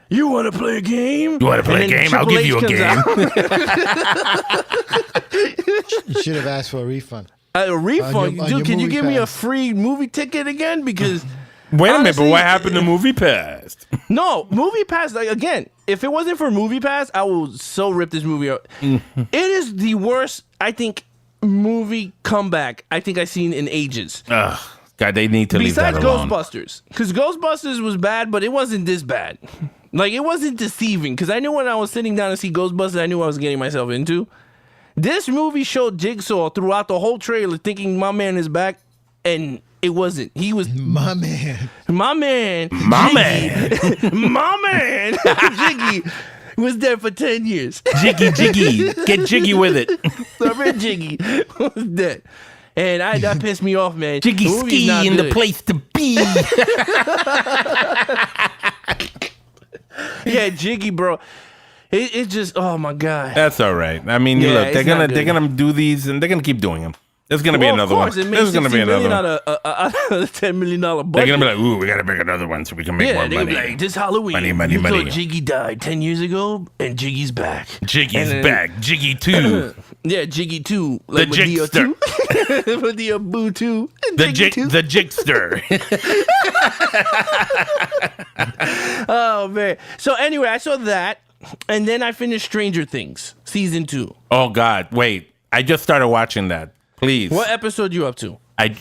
you want to play a game? You want to play a game? I'll give you a game. You should have asked for a refund. A refund? On your Dude, can you movie give me a pass. free movie ticket again? Because Wait a minute, honestly, but what happened to Movie Pass? No, Movie Pass, like, again, if it wasn't for Movie Pass, I would so rip this movie out. It is the worst, I think, movie comeback I think I've seen in ages. Ugh, God, they need to leave that Besides alone. Ghostbusters. Because Ghostbusters was bad, but it wasn't this bad. Like, it wasn't deceiving. Because I knew when I was sitting down to see Ghostbusters, I knew what I was getting myself into. This movie showed Jigsaw throughout the whole trailer thinking my man is back, and it wasn't. He was My man. My man. Jiggy was there for 10 years. Jiggy. Get jiggy with it. The red Jiggy was dead. And that pissed me off, man. Jiggy The movie's ski not in the good. place to be. Yeah, Jiggy, bro. It just, oh my God. That's all right. I mean, Yeah, look, it's not they're gonna do these, and they're gonna keep doing them. There's gonna be Well, another of course, one. It made There's gonna be $60 another million one. out of a $10 million budget. They're gonna be like, ooh, we gotta make another one so we can make yeah, more they're gonna money. be like, this Halloween, Money. you thought Jiggy died 10 years ago, and Jiggy's back. Jiggy's And then- back. Jiggy 2. Yeah, Jiggy 2. The Jigster. With the Boo 2. The Jiggy 2. Jigster. Oh, man. So, anyway, I saw that, and then I finished Stranger Things, season 2. Oh, God. Wait. I just started watching that. Please. What episode you up to?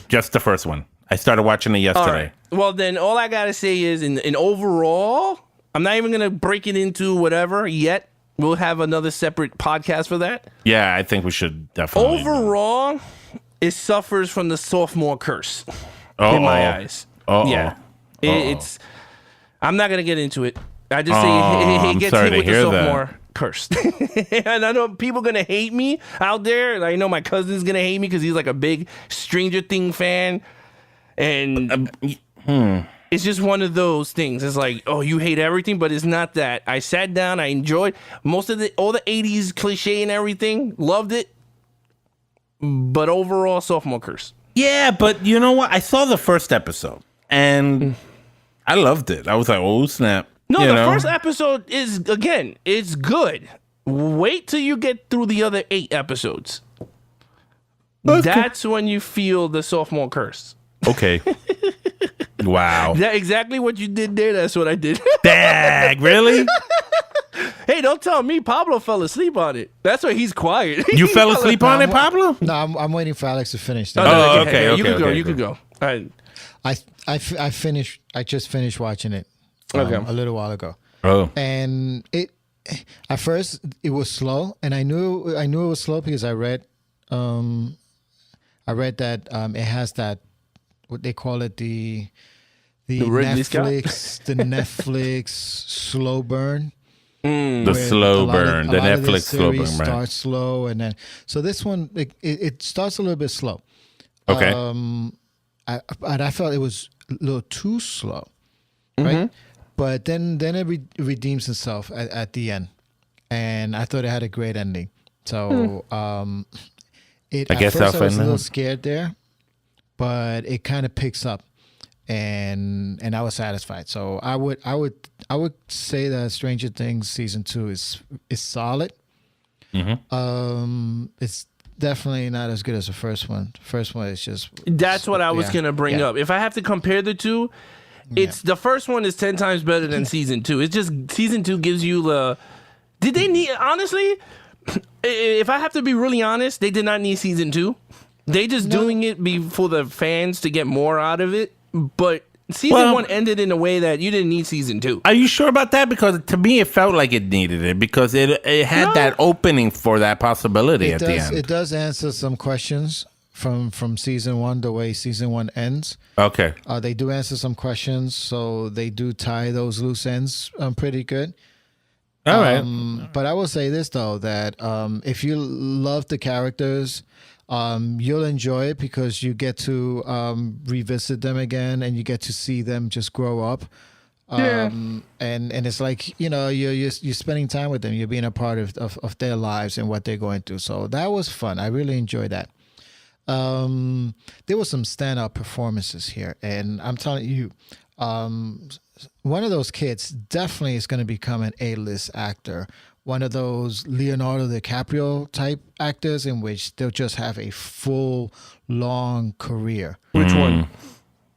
Just the first one. I started watching it yesterday. All right. Well, then all I gotta say is, in overall, I'm not even gonna break it into whatever yet. We'll have another separate podcast for that. Yeah, I think we should definitely. Overall, it suffers from the sophomore curse in my eyes. Yeah, it's. I'm not gonna get into it. I just say I'm it gets sorry hit to with the hear that. sophomore curse. And I know people gonna hate me out there. I know my cousin's gonna hate me because he's like a big Stranger Thing fan, and it's just one of those things. It's like, oh, you hate everything, but it's not that. I sat down, I enjoyed all the 80s cliche and everything, loved it, but overall, sophomore curse. Yeah, but you know what? I saw the first episode and I loved it. I was like, oh, snap. No, You the know? first episode is, again, it's good. Wait till you get through the other 8 episodes. Okay. That's when you feel the sophomore curse. Okay. Wow. That exactly what you did there. That's what I did. Dag, really? Hey, don't tell me Pablo fell asleep on it. That's why he's quiet. You fell asleep on it, Pablo? No, I'm waiting for Alex to finish. Oh, no, okay, You could go. okay, You could cool. go. All right. I finished. I just finished watching it a little while ago, Oh. and at first it was slow, and I knew it was slow because I read that it has that, what they call it, the Ridley Scott? the Netflix slow burn. The where slow a lot burn. of The this Netflix slow burn, series right? starts slow, and then so this one it starts a little bit slow. Okay. I felt it was a little too slow, right? But then it redeems itself at the end, and I thought it had a great ending. So I at guess first I'll I was find a little out. scared there, but it kind of picks up, and I was satisfied. So I would say that Stranger Things season 2 is solid. It's definitely not as good as the first one. The first one is just. That's what I was gonna bring up. If I have to compare the two, it's the first one is 10 times better than season 2. It's just season 2 gives you the. Did they need, honestly? If I have to be really honest, they did not need season 2. They just doing it for the fans to get more out of it. But season 1 ended in a way that you didn't need season 2. Are you sure about that? Because to me, it felt like it needed it because it had that opening for that possibility at the end. It does answer some questions from season 1, the way season 1 ends. Okay. They do answer some questions, so they do tie those loose ends pretty good. All right. But I will say this though, that if you love the characters, you'll enjoy it because you get to revisit them again, and you get to see them just grow up. And it's like, you know, you're spending time with them. You're being a part of their lives and what they're going through. So that was fun. I really enjoyed that. There were some standout performances here, and I'm telling you, one of those kids definitely is going to become an A-list actor. One of those Leonardo DiCaprio type actors in which they'll just have a full, long career. Which one?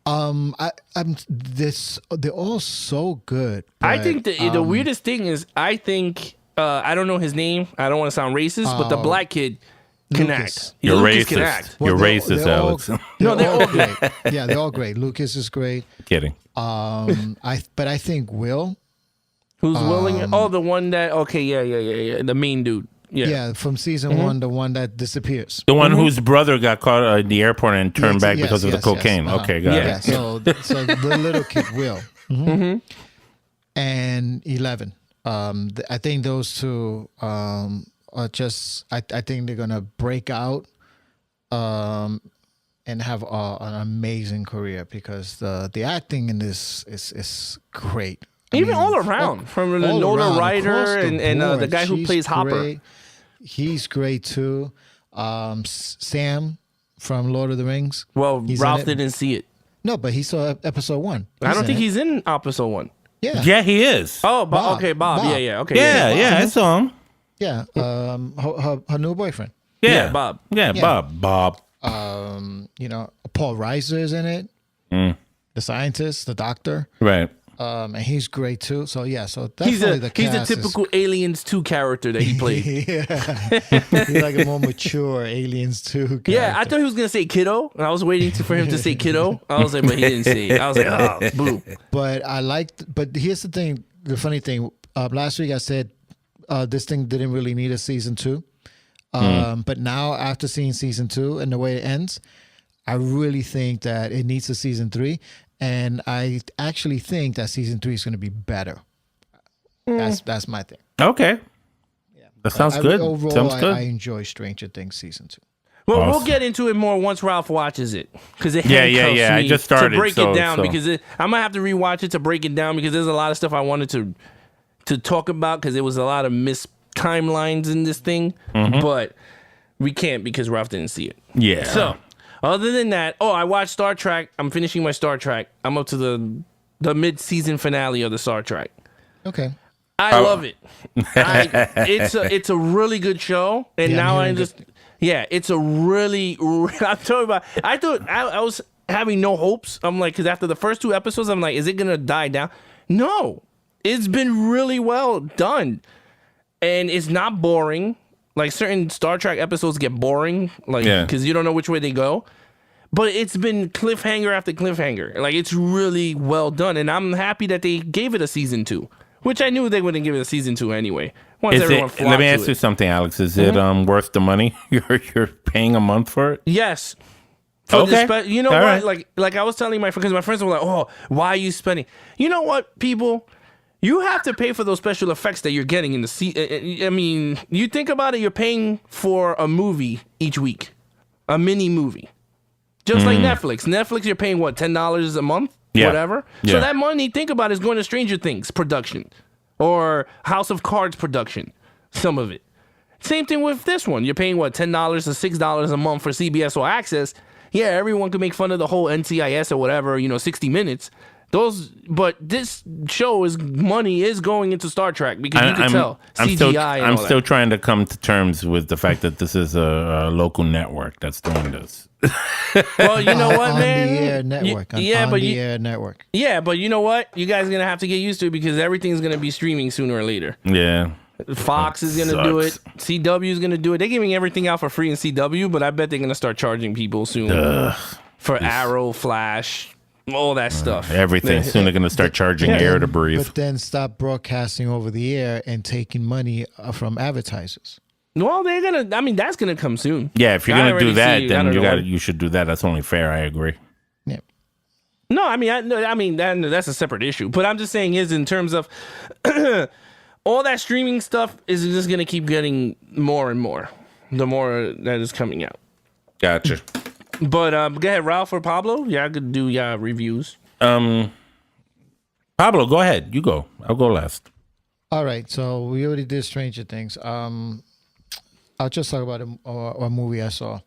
They're all so good. I think the weirdest thing is, I think I don't know his name. I don't want to sound racist, but the black kid can Lucas. act. You're Lucas racist. can act. You're Well, racist, they're all- Alex. No, they're all great. Yeah, they're all great. Lucas is great. Kidding. But I think Will. Who's willing? Oh, the one that. Okay, yeah. The main dude. Yeah. Yeah, from season 1, the one that disappears. The one whose brother got caught at the airport and turned back Yes, because of the yes, cocaine. yes. Okay, got Yeah, it. so the little kid Will. And 11. I think those two are just. I think they're gonna break out, and have an amazing career because the acting in this is great. Even all around, from the all Nola around, Ryder across the and the board. guy who She's plays Hopper. great. He's great too. Sam from Lord of the Rings. Well, He's in Ralph it. didn't see it. No, but he saw episode 1. I don't in think it. he's in episode 1. Yeah. Yeah, he is. Oh, Bob. Bob. Okay, Bob. Bob. Yeah. Okay. yeah, I saw him. Yeah. Her new boyfriend. Yeah, Bob. Yeah, Yeah. Bob. You know, Paul Reiser is in it. The scientist, the doctor. Right. And he's great too. So yeah, so He's definitely a the cast typical Aliens 2 character that he played. He's like a more mature Aliens 2 character. Yeah, I thought he was gonna say kiddo, and I was waiting for him to say kiddo. I was like, but he didn't say it. I was like, oh, boo. But but here's the thing, the funny thing. Last week I said this thing didn't really need a season 2. But now after seeing season 2 and the way it ends, I really think that it needs a season 3. And I actually think that season 3 is going to be better. That's my thing. Okay. That sounds good. Overall, Sounds good. I enjoy Stranger Things season 2. Well, Awesome. we'll get into it more once Ralph watches it, because it Yeah, handcuffs yeah. I me just started, to break so- it down. so- Because I'm gonna have to rewatch it to break it down, because there's a lot of stuff I wanted to talk about, because there was a lot of missed timelines in this thing, but we can't because Ralph didn't see it. Yeah. So, other than that, I watched Star Trek. I'm finishing my Star Trek. I'm up to the mid-season finale of the Star Trek. Okay. I love it. It's a really good show, and Yeah, I'm now hearing it's a really. I'm talking about. I thought I was having no hopes. I'm like, because after the first 2 episodes, I'm like, is it gonna die down? No, it's been really well done, and it's not boring. Like certain Star Trek episodes get boring, like because you don't know which way they go. But it's been cliffhanger after cliffhanger. Like it's really well done, and I'm happy that they gave it a season 2. Which I knew they wouldn't give it a season 2 anyway. Once Is everyone it, flocked let me to ask you it. something, Alex. Is it worth the money you're paying a month for it? Yes. For Okay. you know All what? right. Like I was telling my friends, because my friends were like, "Oh, why are you spending?" You know what, people? You have to pay for those special effects that you're getting in the I mean, you think about it. You're paying for a movie each week, a mini movie, just like Netflix. Netflix, you're paying what, $10 a month, Yeah. whatever. Yeah. So that money, think about it, is going to Stranger Things production or House of Cards production. Some of it. Same thing with this one. You're paying what, $10 to $6 a month for CBS All Access. Yeah, everyone can make fun of the whole NCIS or whatever, 60 Minutes. But this show money is going into Star Trek because you can tell CGI. I'm still trying to come to terms with the fact that this is a local network that's doing this. Well, you know what, man? On the air network. Air network. Yeah, but you know what? You guys are gonna have to get used to it because everything's gonna be streaming sooner or later. Yeah. Fox is gonna do it. CW is gonna do it. They're giving everything out for free in CW, but I bet they're gonna start charging people soon for Arrow, Flash, all that stuff. Everything. Soon they're going to start charging air to breathe. But then stop broadcasting over the air and taking money from advertisers. Well, they're gonna. I mean, that's gonna come soon. Yeah, if you're I gonna do already that, see- I then don't know when. you should do that. That's only fair. I agree. Yeah. No, I mean, that's a separate issue. But I'm just saying, is in terms of all that streaming stuff is just gonna keep getting more and more, the more that is coming out. Gotcha. But go ahead, Ralph or Pablo. Yeah, I could do reviews. Pablo, go ahead. You go. I'll go last. All right, so we already did Stranger Things. I'll just talk about a movie I saw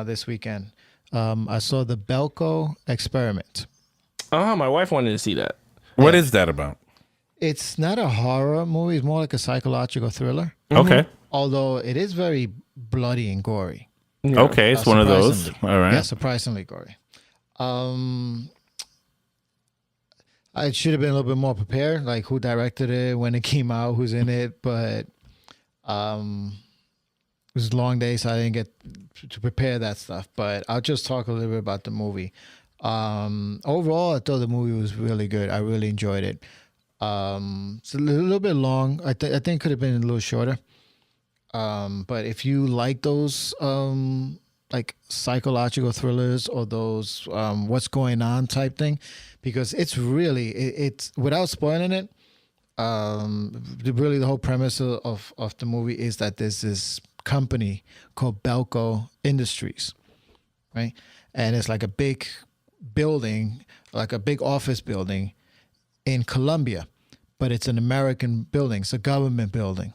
this weekend. I saw the Belko Experiment. Oh, my wife wanted to see that. What is that about? It's not a horror movie. It's more like a psychological thriller. Okay. Although it is very bloody and gory. Okay, it's one of those. Surprisingly. All right. Yeah, surprisingly gory. I should have been a little bit more prepared, like who directed it, when it came out, who's in it. But it was a long day, so I didn't get to prepare that stuff. But I'll just talk a little bit about the movie. Overall, I thought the movie was really good. I really enjoyed it. It's a little bit long. I think it could have been a little shorter. But if you like those like psychological thrillers or those what's going on type thing, because it's really it's without spoiling it, really the whole premise of the movie is that there's this company called Belko Industries, right? And it's like a big building, like a big office building in Colombia, but it's an American building. It's a government building,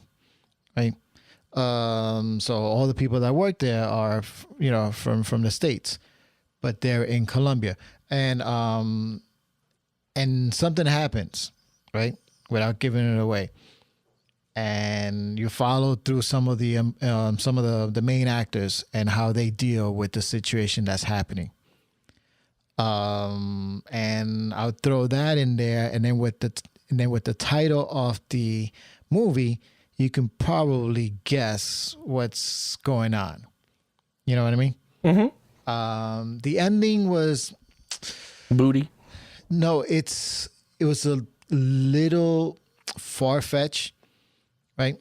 right? So all the people that work there are, from the States, but they're in Colombia, and something happens, right? Without giving it away, and you follow through some of the main actors and how they deal with the situation that's happening. And I'll throw that in there, and then with the title of the movie, you can probably guess what's going on. You know what I mean? Mm-hmm. The ending was Booty. no. It was a little far-fetched, right?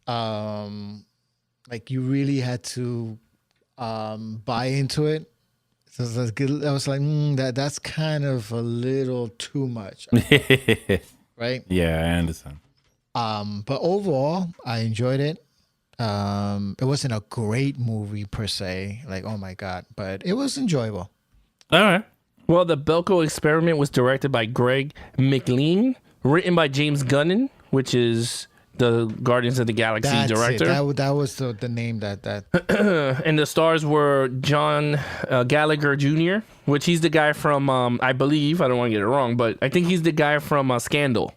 Like you really had to buy into it. So I was like, that's kind of a little too much, right? Yeah, I understand. But overall, I enjoyed it. It wasn't a great movie per se, like, oh my God, but it was enjoyable. All right. Well, the Belko Experiment was directed by Greg McLean, written by James Gunn, which is the Guardians of the Galaxy That's director. It. That was the name that. And the stars were John Gallagher Jr., which he's the guy from, I believe, I don't want to get it wrong, but I think he's the guy from Scandal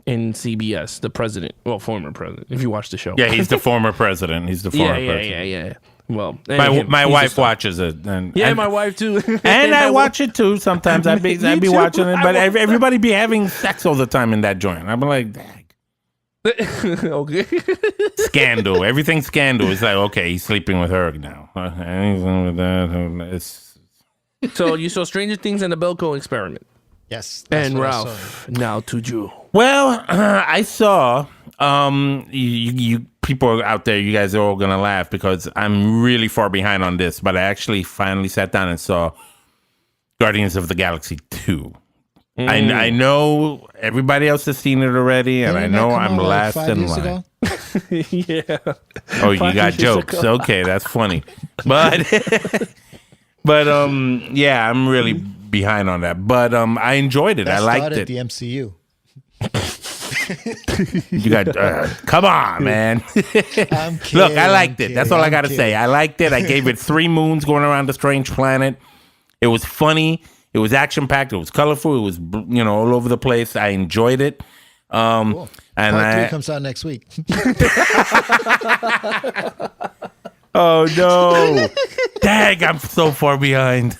in CBS, the president, well, former president, if you watch the show. Yeah, he's the former president. He's the former president. Yeah. Well, My wife watches it. And my wife too. And I watch it too. Sometimes I'd be watching it, but everybody be having sex all the time in that joint. I'm like, dang. Okay. Scandal. Everything's scandal. It's like, okay, he's sleeping with her now. Anything with that? So you saw Stranger Things and the Belko Experiment. Yes. And Ralph, now to you. Well, I saw you people out there, you guys are all gonna laugh because I'm really far behind on this, but I actually finally sat down and saw Guardians of the Galaxy 2. I know everybody else has seen it already, and I know I'm last in line. Yeah. Oh, you got jokes. Okay, that's funny. But yeah, I'm really behind on that. But I enjoyed it. I liked it. The MCU. You got come on, man. I'm kidding, Look, I liked it. That's all I got to say. I liked it. I gave it 3 moons going around the strange planet. It was funny. It was action packed. It was colorful. It was all over the place. I enjoyed it. Cool. And Part 3 comes out next week. Oh no, dang! I'm so far behind.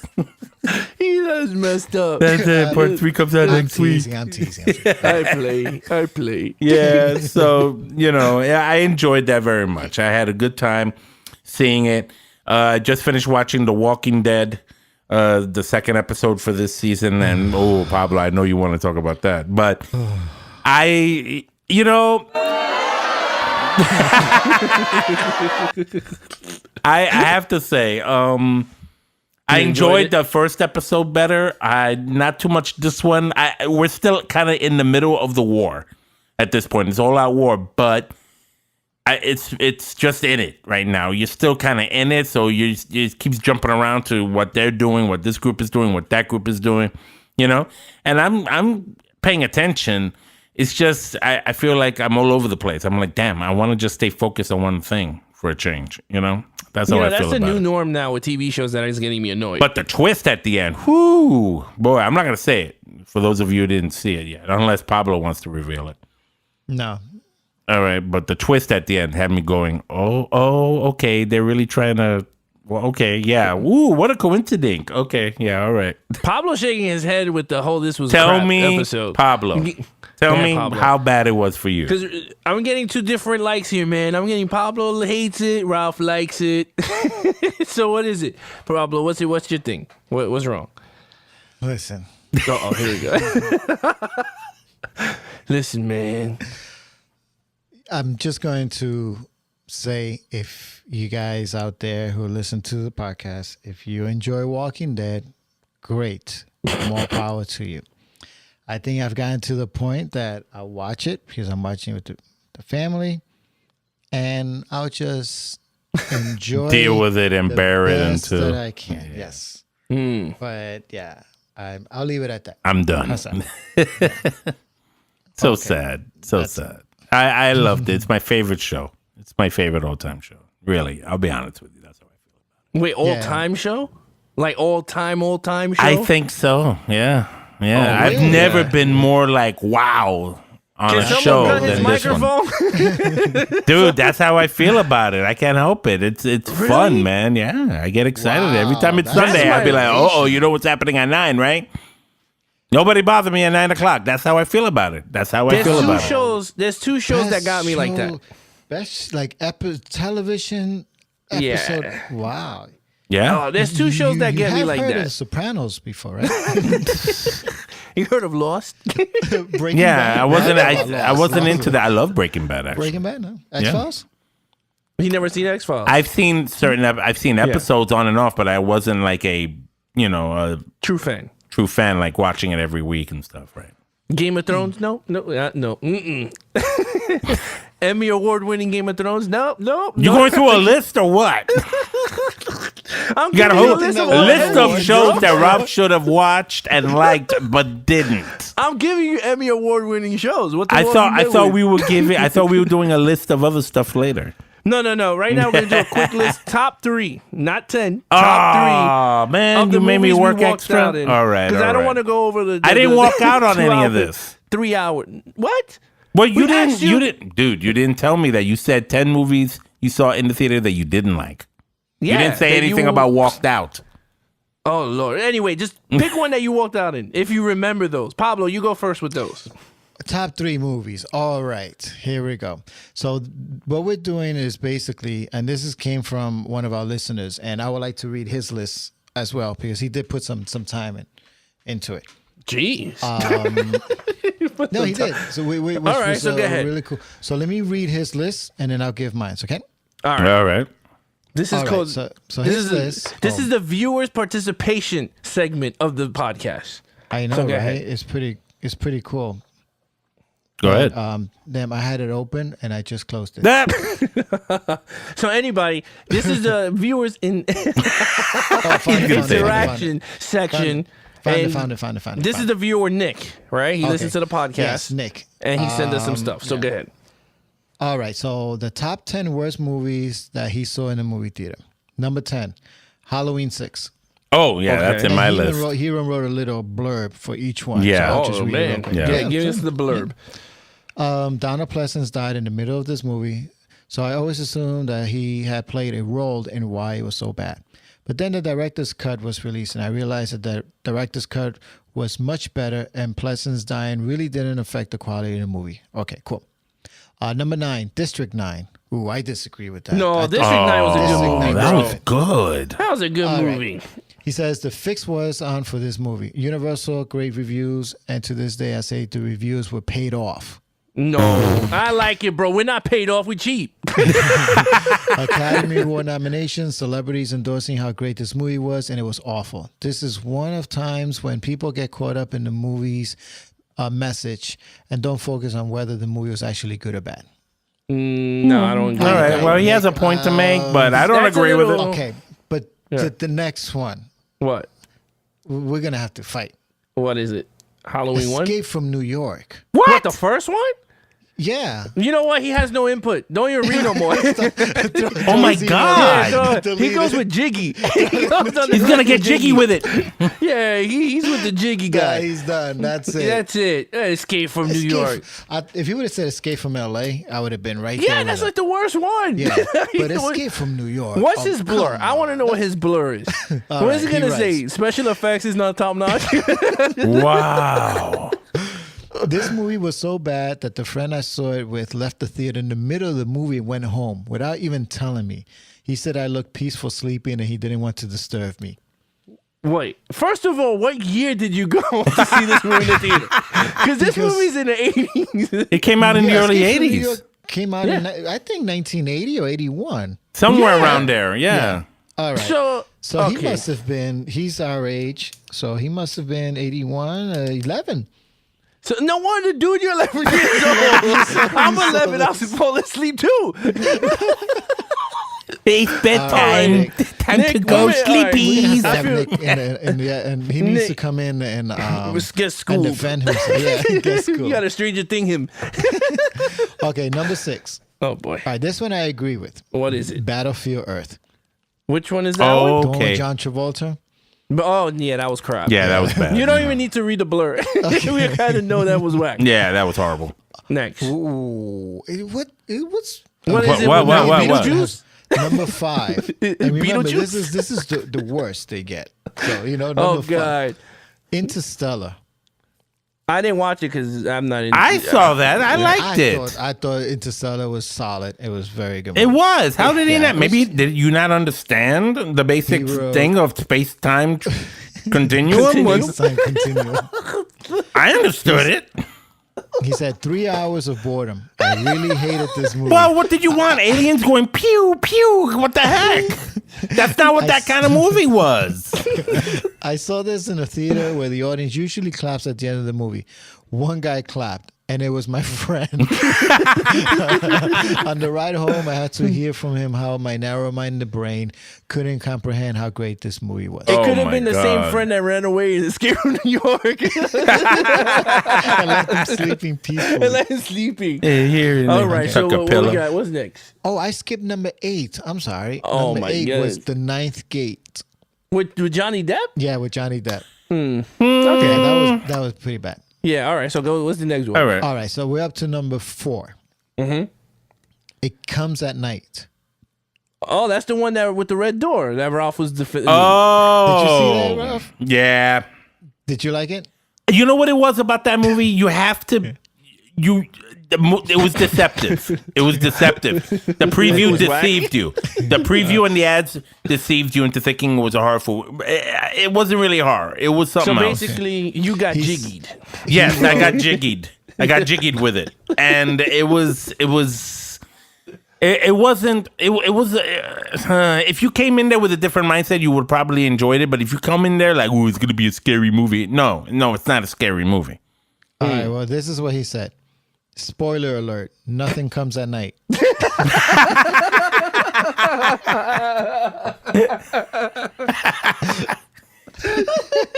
He was messed up. That's it. Part 3 comes out next week. I'm teasing. I play. Yeah, so I enjoyed that very much. I had a good time seeing it. I just finished watching The Walking Dead, the 2nd episode for this season, and Pablo, I know you want to talk about that, but I have to say, I enjoyed the first episode better. Not too much this one. We're still kind of in the middle of the war at this point. It's all out war, but it's just in it right now. You're still kind of in it, so you just keeps jumping around to what they're doing, what this group is doing, what that group is doing, you know. And I'm paying attention. It's just I feel like I'm all over the place. I'm like, damn, I want to just stay focused on one thing for a change, you know. That's how I feel about it. That's the new norm now with TV shows that is getting me annoyed. But the twist at the end, whoo, boy, I'm not going to say it for those of you who didn't see it yet, unless Pablo wants to reveal it. No. All right, but the twist at the end had me going, oh, okay, they're really trying to, well, okay, yeah, woo, what a coincidence. Okay, yeah, all right. Pablo shaking his head with the whole this was Tell crap me, episode. Pablo. Tell me Pablo. how bad it was for you. Because I'm getting two different likes here, man. I'm getting Pablo hates it, Ralph likes it. So what is it, Pablo? What's your thing? What's wrong? Listen. Oh, here we go. Listen, man. I'm just going to say, if you guys out there who listen to the podcast, if you enjoy Walking Dead, great. More power to you. I think I've gotten to the point that I'll watch it because I'm watching it with the family, and I'll just enjoy Deal with it and bear it best until that I can. Yeah. Yes. But yeah, I'll leave it at that. I'm done. How's that? So sad. So sad. I loved it. It's my favorite show. It's my favorite all-time show. Really, I'll be honest with you. That's how I feel about it. Wait, all-time show? Like all-time show? I think so. Yeah. Yeah. Oh, I've really? never been more like, wow, on Can a someone show cut his than this one. microphone? Dude, that's how I feel about it. I can't help it. It's Really? fun, man. Yeah. I get excited. Every time it's That's Sunday, I'll be like, motivation. oh, you know what's happening at 9, right? Nobody bother me at 9 o'clock. That's how I feel about it. That's how I feel about it. There's two shows that got me like that. Best like television episode. Yeah. Wow. Yeah. Oh, there's two shows that get me like You've heard of that. Sopranos before, right? You heard of Lost? Breaking Yeah, Bad. I wasn't into that. I love Breaking Bad, actually. Breaking Bad, no? X-Files? You never seen X-Files? I've seen episodes on and off, but I wasn't like a True fan. true fan, like watching it every week and stuff, right? Game of Thrones? No. Mm-mm. Emmy award-winning Game of Thrones? No. You going through a list or what? I'm You got a giving you whole list list of awards, shows bro. that Rob should have watched and liked, but didn't. I'm giving you Emmy award-winning shows. What the I hell thought you doing? I thought we were doing a list of other stuff later. No. Right now we're gonna do a quick list. Top 3, not 10. Top 3. Oh man, Of the you made me movies we work walked extra. out in. All right, Because I all don't right. want to go over the. I didn't walk out on 2 any of hour, this. 3 hour. What? Well, you We asked didn't, dude. You didn't tell me that. You said 10 movies you saw in the theater that you didn't like. You Yeah, didn't say that anything you- about walked out. Oh Lord. Anyway, just pick one that you walked out in if you remember those. Pablo, you go first with those. Top 3 movies. All right, here we go. So what we're doing is basically, and came from one of our listeners, and I would like to read his list as well because he did put some time into it. Jeez. No, he did. So we All right, so go ahead. Really cool. So let me read his list, and then I'll give mine. Okay. All right. All right. This is All right, called. so this his is list. this is the viewers' participation segment of the podcast. I know, So go right? ahead. It's pretty cool. Go ahead. Damn, I had it open and I just closed it. That- So anybody, this is the viewers in interaction section. Found it. This is the viewer Nick, right? He listens to the podcast. Yes, Nick. And he sent us some stuff. So go ahead. All right, so the top 10 worst movies that he saw in a movie theater. Number 10, Halloween 6. Oh yeah, Okay. that's in And my he even list. he even wrote a little blurb for each one. Yeah. I'll just Oh read it real man, quick. Yeah. give us the blurb. Donna Pleasance died in the middle of this movie, so I always assumed that he had played a role in why it was so bad. But then the director's cut was released, and I realized that the director's cut was much better, and Pleasance dying really didn't affect the quality of the movie. Okay, cool. Number 9, District 9. Ooh, I disagree with that. No, I District 9 was a good District movie, 9 that bro. was good. That was a good All right. movie. He says the fix was on for this movie. Universal, great reviews, and to this day I say the reviews were paid off. No, I like it, bro. We're not paid off. We cheap. Academy Award nominations, celebrities endorsing how great this movie was, and it was awful. This is one of times when people get caught up in the movie's message and don't focus on whether the movie was actually good or bad. No, I don't. All right. Well, he has a point to make, but I don't That's a agree with it. little- Okay, but the next one, What? we're going to have to fight. What is it? Halloween one? Escape from New York. What? The first one? Yeah. You know what? He has no input. Don't even read no more. Oh my God. He goes with Jiggy. He's He's gonna get jiggy with it. Yeah, he's with the Jiggy Yeah, guy. he's done. That's it. That's it. Escape from New York. If you would have said Escape from LA, I would have been right there. Yeah, with that's him. like the worst one. Yeah, You but know what? Escape from New York. What's Oh, his blur? come I want to on. know what his blur is. What is he right, gonna he say? writes. Special effects is not top notch. Wow. This movie was so bad that the friend I saw it with left the theater in the middle of the movie and went home without even telling me. He said I looked peaceful sleeping and he didn't want to disturb me. Wait, first of all, what year did you go to see this movie in the theater? Because this movie's in the 80s. It came out in the Yeah, early Escape from New 80s. York came out in, I think, 1980 or 81. Somewhere Yeah. around there. Yeah. All right. So He must have been, he's our age, so he must have been 81, 11. So no wonder, dude, you're 11 years old. I'm 11. I was falling asleep too. It's bedtime. Nick. Time to Nick, go wait, all right, sleepies. I Have feel- Nick and he needs to Nick. come in and Let's get and schooled. defend himself. Yeah, get You schooled. got to Stranger Thing him. Okay, number 6. Oh boy, All right, this one I agree with. what is it? Battlefield Earth. Which one is that Oh. one? The one Okay. with John Travolta. Oh yeah, that was crap. Yeah, that was bad. You don't even need to read the blur. We kind of know that was whack. Yeah, that was horrible. Next, Ooh, what? It was what is it? what, with what, what? Beetlejuice? number 5. And remember, Beetlejuice? this is the worst they get. So number Oh 5. god, Interstellar. I didn't watch it because I'm not. I saw that. I liked it. I thought Interstellar was solid. It was very good. It movie. was. How did he Yeah, not? it Maybe was- did you not understand the basic He wrote- thing of space-time continuum? Was, Time continuum. I understood it. He said 3 hours of boredom. I really hated this movie. Well, what did you want? Aliens going pew pew? What the heck? That's not what that kind of movie was. I saw this in a theater where the audience usually claps at the end of the movie. One guy clapped, and it was my friend. On the ride home, I had to hear from him how my narrow-minded brain couldn't comprehend how great this movie was. It Oh could have my been the same God. friend that ran away and escaped from New York I left him sleeping and peacefully. let him sleeping. Here, All right, so tuck a what we pillow. got? What's next? Oh, I skipped number 8. I'm sorry. Oh, number my 8 God. was The Ninth Gate. With Johnny Depp? Yeah, with Johnny Depp. Okay. Yeah, that was pretty bad. Yeah. All right. So go. What's the next one? All right. All right, so we're up to number 4. Mm-hmm. It Comes at Night. Oh, that's the one that with the red door that Ralph was. Oh, Did you see that, Ralph? Yeah. Did you like it? You know what it was about that movie? You have to. It was deceptive. It was deceptive. The preview was whack. deceived you. The preview and the ads deceived you into thinking it was a horror film. It wasn't really horror. It was So something else. basically, you got jiggied. Yes, I got jiggied. I got jiggied with it, and it was. It wasn't. It was. If you came in there with a different mindset, you would probably enjoyed it. But if you come in there like, "Oh, it's gonna be a scary movie," no, it's not a scary movie. All right, well, this is what he said. Spoiler alert, nothing comes at night.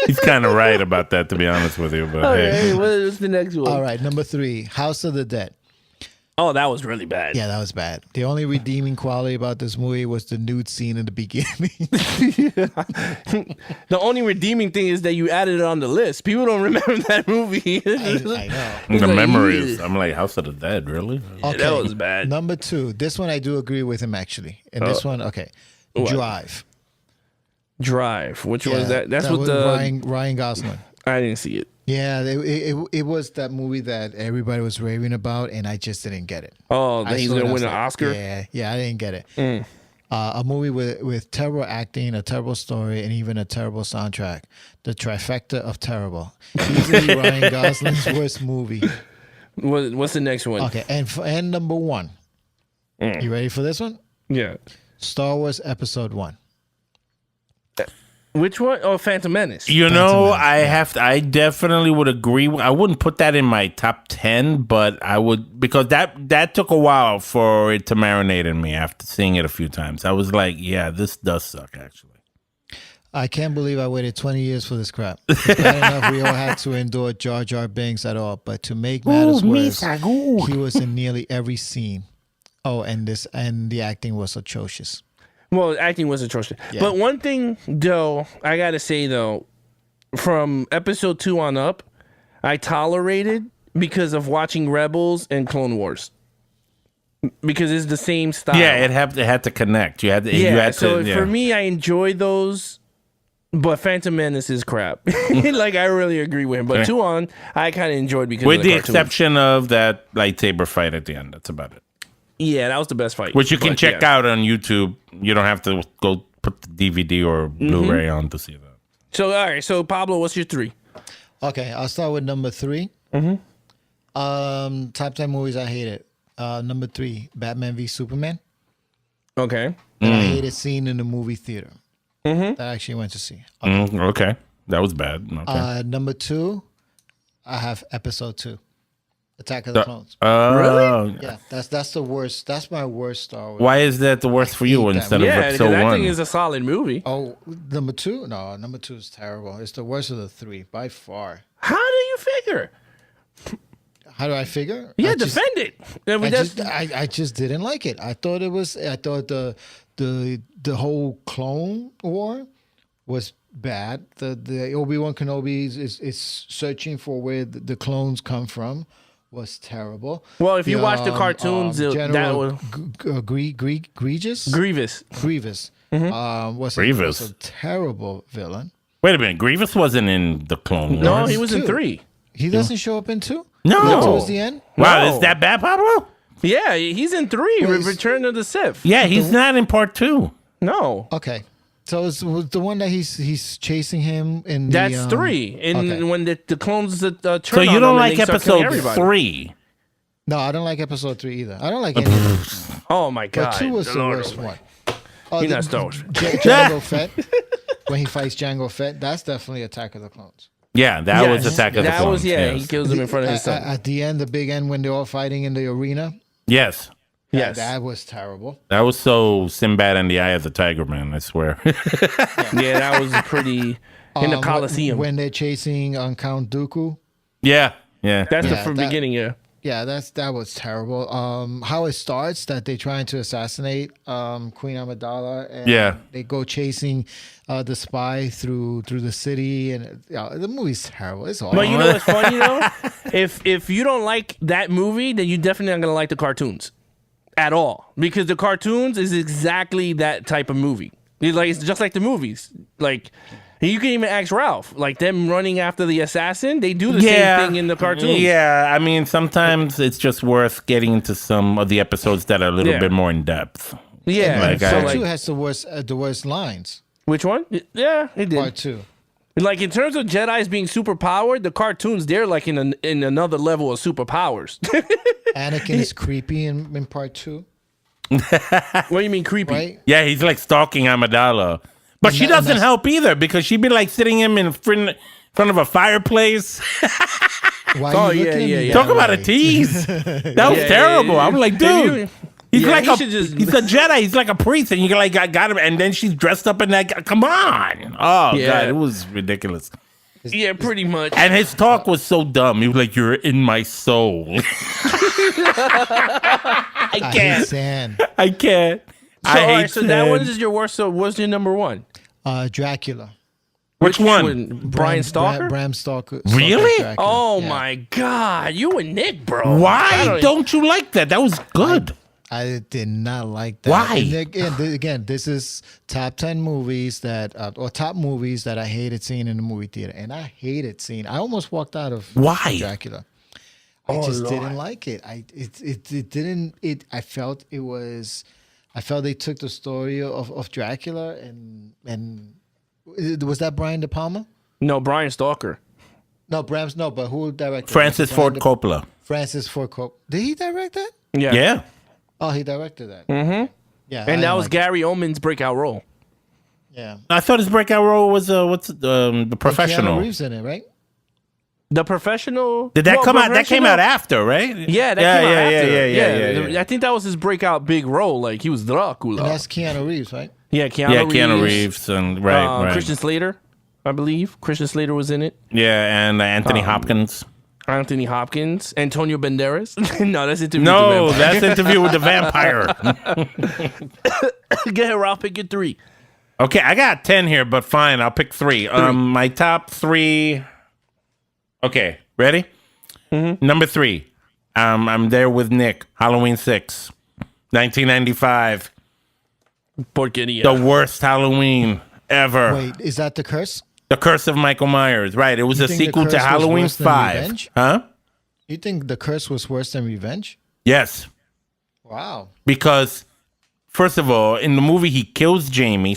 He's kind of right about that, to be honest with you. But Okay, hey, what's the next one? All right, number 3, House of the Dead. Oh, that was really bad. Yeah, that was bad. The only redeeming quality about this movie was the nude scene in the beginning. The only redeeming thing is that you added it on the list. People don't remember that movie. I know. It's the like, memories. yeah. I'm like, House of the Dead, really? Yeah, that was bad. Number 2, this one I do agree with him actually. And this one, okay, What? Drive. Drive. Which one is Yeah, that? That's that with was the. Ryan Gosling. I didn't see it. Yeah, it was that movie that everybody was raving about, and I just didn't get it. Oh, I then he's saw it, gonna I win was an like, Oscar. Yeah, I didn't get it. A movie with terrible acting, a terrible story, and even a terrible soundtrack. The trifecta of terrible. Easily Ryan Gosling's worst movie. What's the next one? Okay, and number one. You ready for this one? Yeah. Star Wars Episode 1. Which one? Oh, Phantom Menace. You know, I definitely would agree. I wouldn't put that in my top 10, but I would, because that took a while for it to marinate in me after seeing it a few times. I was like, yeah, this does suck, actually. I can't believe I waited 20 years for this crap. It's bad enough we all had to endure Jar Jar Binks at all, but to make matters worse, he was in nearly every scene. Oh, and the acting was atrocious. Well, acting was atrocious. Yeah. But one thing, though, I got to say, though, from episode 2 on up, I tolerated because of watching Rebels and Clone Wars. Because it's the same style. Yeah, it had to connect. You had to. For me, I enjoyed those, but Phantom Menace is crap. Like, I really agree with him. But 2 on, I kind of enjoyed because with of the the exception of that lightsaber fight at the end. That's about it. Yeah, that was the best fight. Which you can check out on YouTube. You don't have to go put the DVD or Blu-ray on to see that. So, all right. So, Pablo, what's your 3? Okay, I'll start with number 3. Top 10 movies I hated. Number 3, Batman v Superman. Okay. That I hated seeing in the movie theater. That I actually went to see. Okay. Okay. That was bad. Okay. Number 2, I have Episode 2. Attack of the Clones. Really? Yeah, that's the worst. That's my worst Star Wars. Why is that the worst for you hate that instead movie. of Yeah, episode because that 1? thing is a solid movie. Oh, number 2? No, number 2 is terrible. It's the worst of the 3 by far. How do you figure? How do I figure? Yeah, I just- defend it. I just didn't like it. I thought the whole clone war was bad. The Obi-Wan Kenobi is searching for where the clones come from was terrible. Well, if you watch the cartoons, that General was Grievous. Grievous. Was a terrible villain. Wait a minute. Grievous wasn't in the Clone Wars. No, he was in 2. 3. He doesn't show up in 2? No. Towards the end? Wow, No. is that bad, Pablo? Yeah, he's in 3. Well, Return of the Sith. Yeah, he's not in part 2. No, Okay. So it's the one that he's chasing him in that's the, 3. And okay. when the clones turn So you on don't them like and they start killing episode everybody. 3? No, I don't like Episode 3 either. I don't like any of them. Oh my god! But 2 was the Lord worst Almighty. one. Oh, You're not Star Wars. Jango Fett. When he fights Jango Fett, that's definitely Attack of the Clones. Yeah, that Yes, was Attack of the that Clones. was he Yes. kills him in front of his son. At the end, the big end, when they're all fighting in the arena. Yes. Yes, That was terrible. That was so Sinbad and the Eye of the Tiger, man, I swear. yeah, that was pretty in the Coliseum. When they're chasing Count Dooku. yeah. That's Yeah, the beginning. Yeah, Yeah, that was terrible. How it starts that they're trying to assassinate Queen Amidala, and they go chasing the spy through the city, and the movie's terrible. It's awful. but you know what's funny though? If you don't like that movie, then you definitely not gonna like the cartoons at all, because the cartoons is exactly that type of movie. It's just like the movies. Like, you can even ask Ralph. Like, them running after the assassin, they do the same thing in the cartoons. Yeah, I mean, sometimes it's just worth getting into some of the episodes that are a little bit more in depth. Yeah. Like, Part 2 has the worst lines. Which one? Yeah, it did. Part 2. Like, in terms of Jedis being super powered, the cartoons, they're like in another level of superpowers. Anakin is creepy in Part 2. What do you mean creepy? Right? Yeah, he's like stalking Amidala. But she doesn't help either, because she'd be like sitting him in front of a fireplace. Why are you looking at me Talk that about a way? tease. That was terrible. I'm like, dude. He's like he's a Jedi. He's like a priest, and you like got him, and then she's dressed up in that. Come on! Oh god, it was ridiculous. Yeah, pretty much. And his talk was so dumb. He was like, "You're in my soul." I can't. Sand. I can't. So, I all hate right, so that sand. one is your worst. So, what's your number 1? Dracula. Which one? Brian Stalker? Bram Stoker. Really? Dracula. Oh Yeah. my god, you and Nick, bro. Why don't you like that? That was good. I did not like that. Why? And again, this is top 10 movies that, or top movies that I hated seeing in the movie theater. And I hated seeing. I almost walked out of Why? Dracula. I just didn't like it. I felt they took the story of Dracula and was that Brian De Palma? No, Brian Stalker. No, Brams. No, but who directed? Francis Ford Coppola. Francis Ford Coppola. Did he direct that? Yeah. Oh, he directed that. Mm-hmm. Yeah, And that was Gary Oldman's breakout role. Yeah. I thought his breakout role was The Professional. Keanu Reeves in it, right? The Professional. Did that No, come out? That came Professional- out after, right? Yeah, that came out after. Yeah. I think that was his breakout big role. Like he was Dracula. And that's Keanu Reeves, right? Yeah, Keanu Reeves and right. Christian Slater, I believe. Christian Slater was in it. Yeah, and Anthony Hopkins. Anthony Hopkins, Antonio Banderas. No, that's Interview No, with the Vampire. that's Interview with the Vampire. Go ahead, I'll pick your 3. Okay, I got 10 here, but fine, I'll pick 3. My top 3. Okay, ready? Mm-hmm. Number 3. I'm there with Nick. Halloween 6, 1995. Porqueria. The worst Halloween ever. Wait, is that The Curse? The Curse of Michael Myers. Right, it was You a think The sequel Curse to was Halloween worse than 5. Revenge? Huh? You think The Curse was worse than Revenge? Yes. Wow. Because first of all, in the movie he kills Jamie.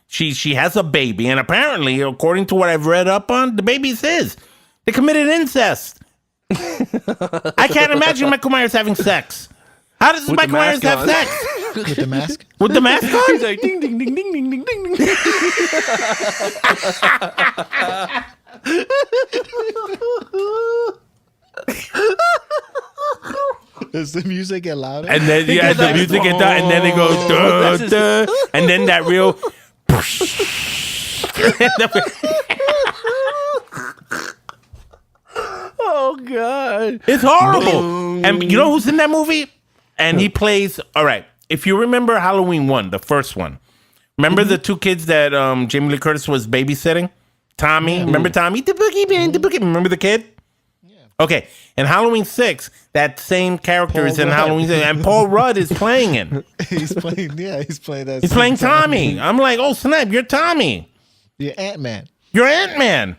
She has a baby, and apparently, according to what I've read up on, the baby's his. They committed incest. I can't imagine Michael Myers having sex. How does With Michael the Myers mask have on. sex? With the mask? With the mask on? He's like ding ding ding ding ding ding ding ding. Does the music get louder? And then the music gets down, and then they go duh, duh, and then that real. Oh God! It's horrible. And you know who's in that movie? And he plays. All right. If you remember Halloween 1, the first one, remember the 2 kids that Jamie Lee Curtis was babysitting? Tommy. Remember Tommy? The boogeyman. The boogeyman. Remember the kid? Yeah. Okay. In Halloween 6, that same character is in Rudd. Halloween 6, and Paul Rudd is playing it. He's playing that. He's playing Tommy. I'm like, oh snap! You're Tommy. You're Ant-Man. You're Ant-Man.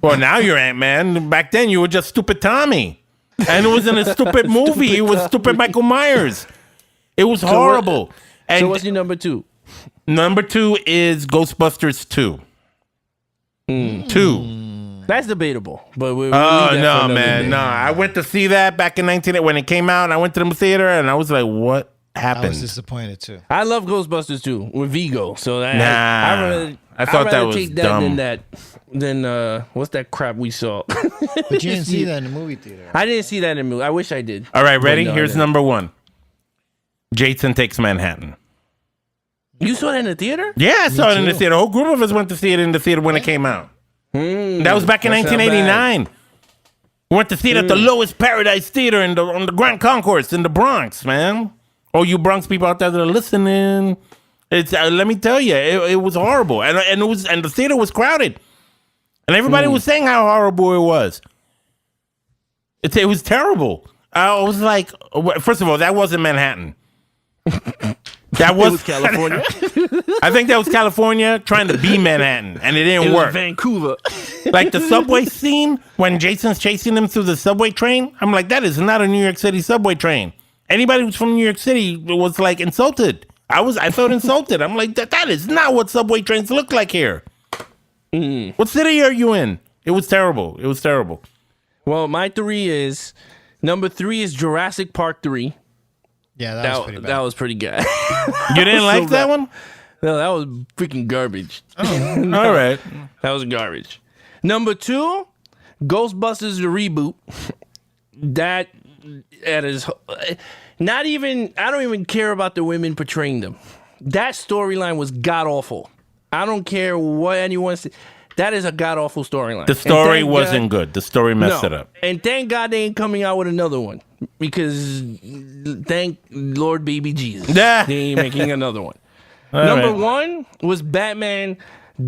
Well, now you're Ant-Man. Back then, you were just stupid Tommy. And it wasn't a stupid movie. It was stupid Michael Myers. It was horrible. And So what's your number 2? number 2 is Ghostbusters 2. 2. That's debatable, but we Oh, leave that for no, another man. day. No, I went to see that back in when it came out. And I went to the theater, and I was like, what I happened? was disappointed too. I love Ghostbusters too with Vigo. So Nah, I I'd thought that rather was take that dumb. than what's that crap we saw? But you didn't see that in the movie theater. I didn't see that in the movie. I wish I did. All right, ready? But no, I Here's didn't. number 1. Jason Takes Manhattan. You saw that in the theater? Yeah, I saw it in the too. theater. A whole group of us went to see it in the theater when it came out. That was back in That's not 1989. We went to see it at the Lowest Paradise Theater on the Grand Concourse in the Bronx, man. Oh, you Bronx people out there that are listening, it's let me tell you, it was horrible, and the theater was crowded, and everybody was saying how horrible it was. It was terrible. I was like, first of all, that wasn't Manhattan. That was California. I think that was California trying to be Manhattan, and it didn't It was work. Vancouver. Like the subway scene when Jason's chasing them through the subway train. I'm like, that is not a New York City subway train. Anybody who's from New York City was like insulted. I felt insulted. I'm like, that is not what subway trains look like here. What city are you in? It was terrible. It was terrible. Well, my 3 is number 3 is Jurassic Park 3. Yeah, that was pretty bad. That was pretty good. You didn't like that bad. one? No, that was freaking garbage. All right. That was garbage. Number 2, Ghostbusters the reboot. That is not even. I don't even care about the women portraying them. That storyline was god awful. I don't care what anyone says. That is a god awful storyline. The story And thank wasn't good. The story messed it up. And thank God they ain't coming out with another one because thank Lord baby Jesus Yeah. they ain't making another one. All Number right. 1 was Batman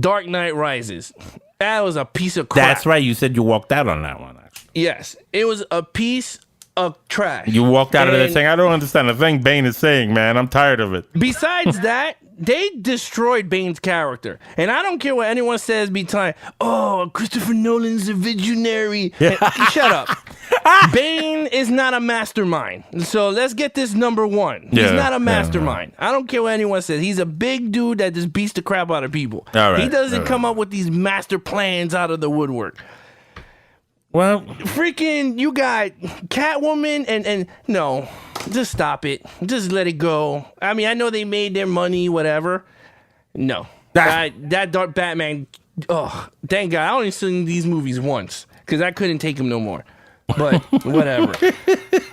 Dark Knight Rises. That was a piece of crap. That's right. You said you walked out on that one. Actually. Yes, it was a piece of trash. You walked out of there And saying, I don't understand the thing Bane is saying, man. I'm tired of it. Besides that, they destroyed Bane's character. And I don't care what anyone says behind, oh, Christopher Nolan's a visionary. Shut up. Bane is not a mastermind. So let's get this number 1. He's Yeah, not a yeah, mastermind. I don't care what anyone says. He's a big dude that just beats the crap out of people. All right, He doesn't all right. come up with these master plans out of the woodwork. Well, freaking, you got Catwoman and no, just stop it. Just let it go. I mean, I know they made their money, whatever. No, that Dark Batman. Oh, thank God, I only seen these movies once because I couldn't take them no more. But whatever.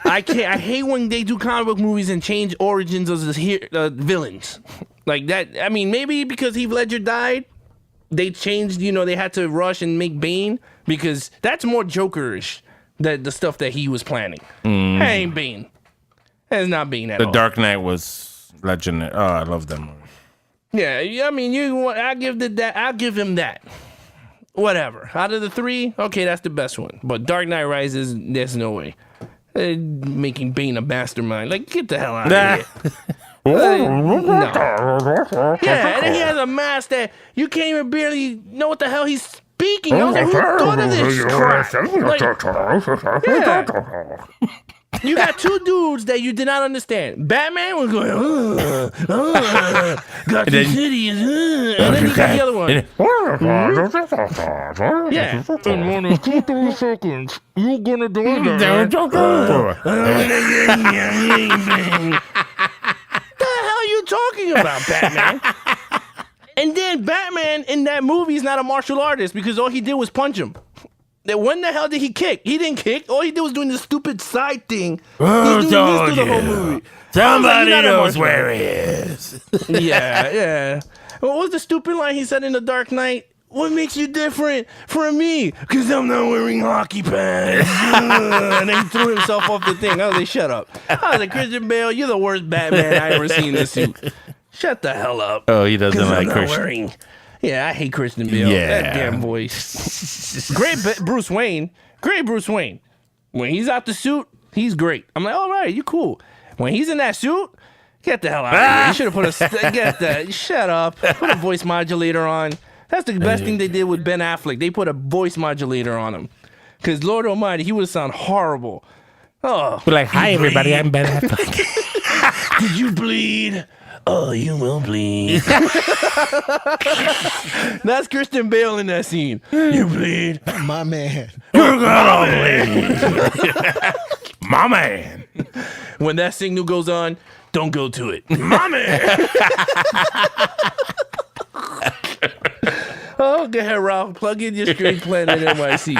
I can't. I hate when they do comic book movies and change origins of the villains like that. I mean, maybe because Heath Ledger died, they changed. They had to rush and make Bane because that's more Jokerish. The stuff that he was planning. That ain't Bane. That's not Bane at all. The Dark Knight was legendary. Oh, I love that movie. Yeah, I mean, I'll give him that. Whatever. Out of the three, okay, that's the best one. But Dark Knight Rises, there's no way. Making Bane a mastermind. Like, get the hell out of here. No. Yeah, and then he has a mask that you can't even barely know what the hell he's speaking. I was like, who thought of this crap? Yeah. You got two dudes that you did not understand. Batman was going, got the city, and then you got the other one. Yeah. In 1 or 2 seconds, you're gonna do that. What the hell are you talking about, Batman? And then Batman in that movie is not a martial artist because all he did was punch him. When the hell did he kick? He didn't kick. All he did was doing this stupid side thing. He's doing this through the whole movie. Somebody knows where he is. Yeah. What was the stupid line he said in The Dark Knight? What makes you different from me? Because I'm not wearing hockey pants. And then he threw himself off the thing. I was like, shut up. I was like, Christian Bale, you're the worst Batman I ever seen in this suit. Shut the hell up. Oh, he doesn't like Christian. Yeah, I hate Christian Bale. Yeah. That damn voice. Great Bruce Wayne. When he's out the suit, he's great. I'm like, all right, you cool. When he's in that suit, get the hell out of here. You should have put shut up. Put a voice modulator on. That's the best thing they did with Ben Affleck. They put a voice modulator on him. Because Lord Almighty, he would sound horrible. Oh. We're like, hi, everybody. I'm Ben Affleck. Did you bleed? Oh, you will bleed. That's Christian Bale in that scene. You bleed. My man. You're gonna bleed. My man. When that signal goes on, don't go to it. My man. Oh, go ahead, Ralph. Plug in your Strange Planet NYC.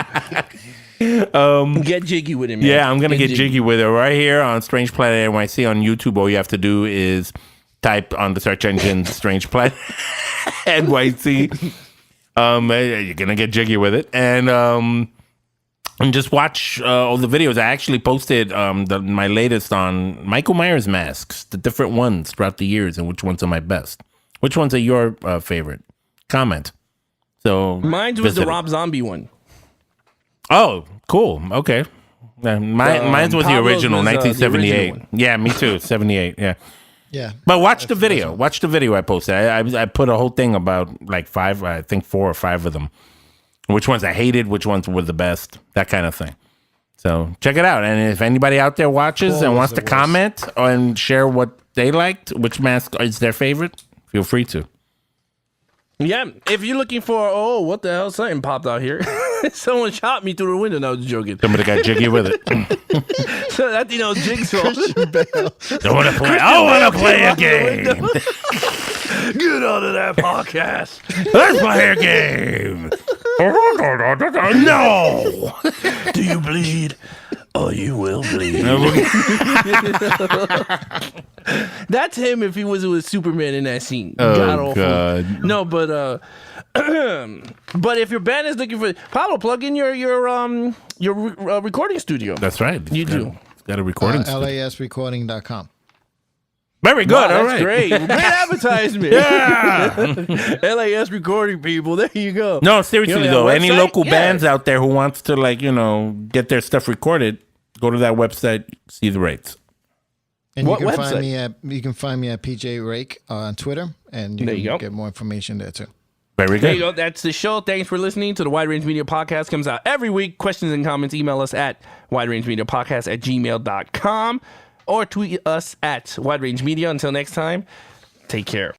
Get jiggy with it, man. Yeah, I'm gonna get jiggy with it right here on Strange Planet NYC on YouTube. All you have to do is type on the search engine Strange Planet NYC. You're gonna get jiggy with it, and just watch all the videos. I actually posted my latest on Michael Myers masks, the different ones throughout the years, and which ones are my best. Which ones are your favorite? Comment. So mine was the Rob Zombie one. Oh, cool. Okay. Mine was the original, 1978. Yeah, me too. 78. Yeah. Yeah. But watch the video. Watch the video I posted. I put a whole thing about like 4 or 5 of them. Which ones I hated, which ones were the best, that kind of thing. So check it out. And if anybody out there watches and wants to comment and share what they liked, which mask is their favorite, feel free to. Yeah, if you're looking for, what the hell, something popped out here. Someone shot me through the window. No, I was joking. Somebody got jiggy with it. So that thing was Jigsaw. Don't want to play. I want to play a game. Get out of that podcast. Let's play a game. No. Do you bleed? Oh, you will bleed. That's him if he was with Superman in that scene. Oh, God. No, but but if your band is looking for Pablo, plug in your recording studio. That's right. You do. It's got a recording studio. LASrecording.com. Very good. Wow, all that's right. great. Great advertisement. Yeah. LAS recording people. There you go. No, seriously though, any local Yeah. bands out there who wants to get their stuff recorded, go to that website, see the rates. And What you can website? find me at PJ Rake on Twitter, and you There can you go. get more information there too. Very There good. you go. That's the show. Thanks for listening to the Wide Range Media Podcast. Comes out every week. Questions and comments, email us at widerangemediapodcast@gmail.com or tweet us at Wide Range Media. Until next time, take care.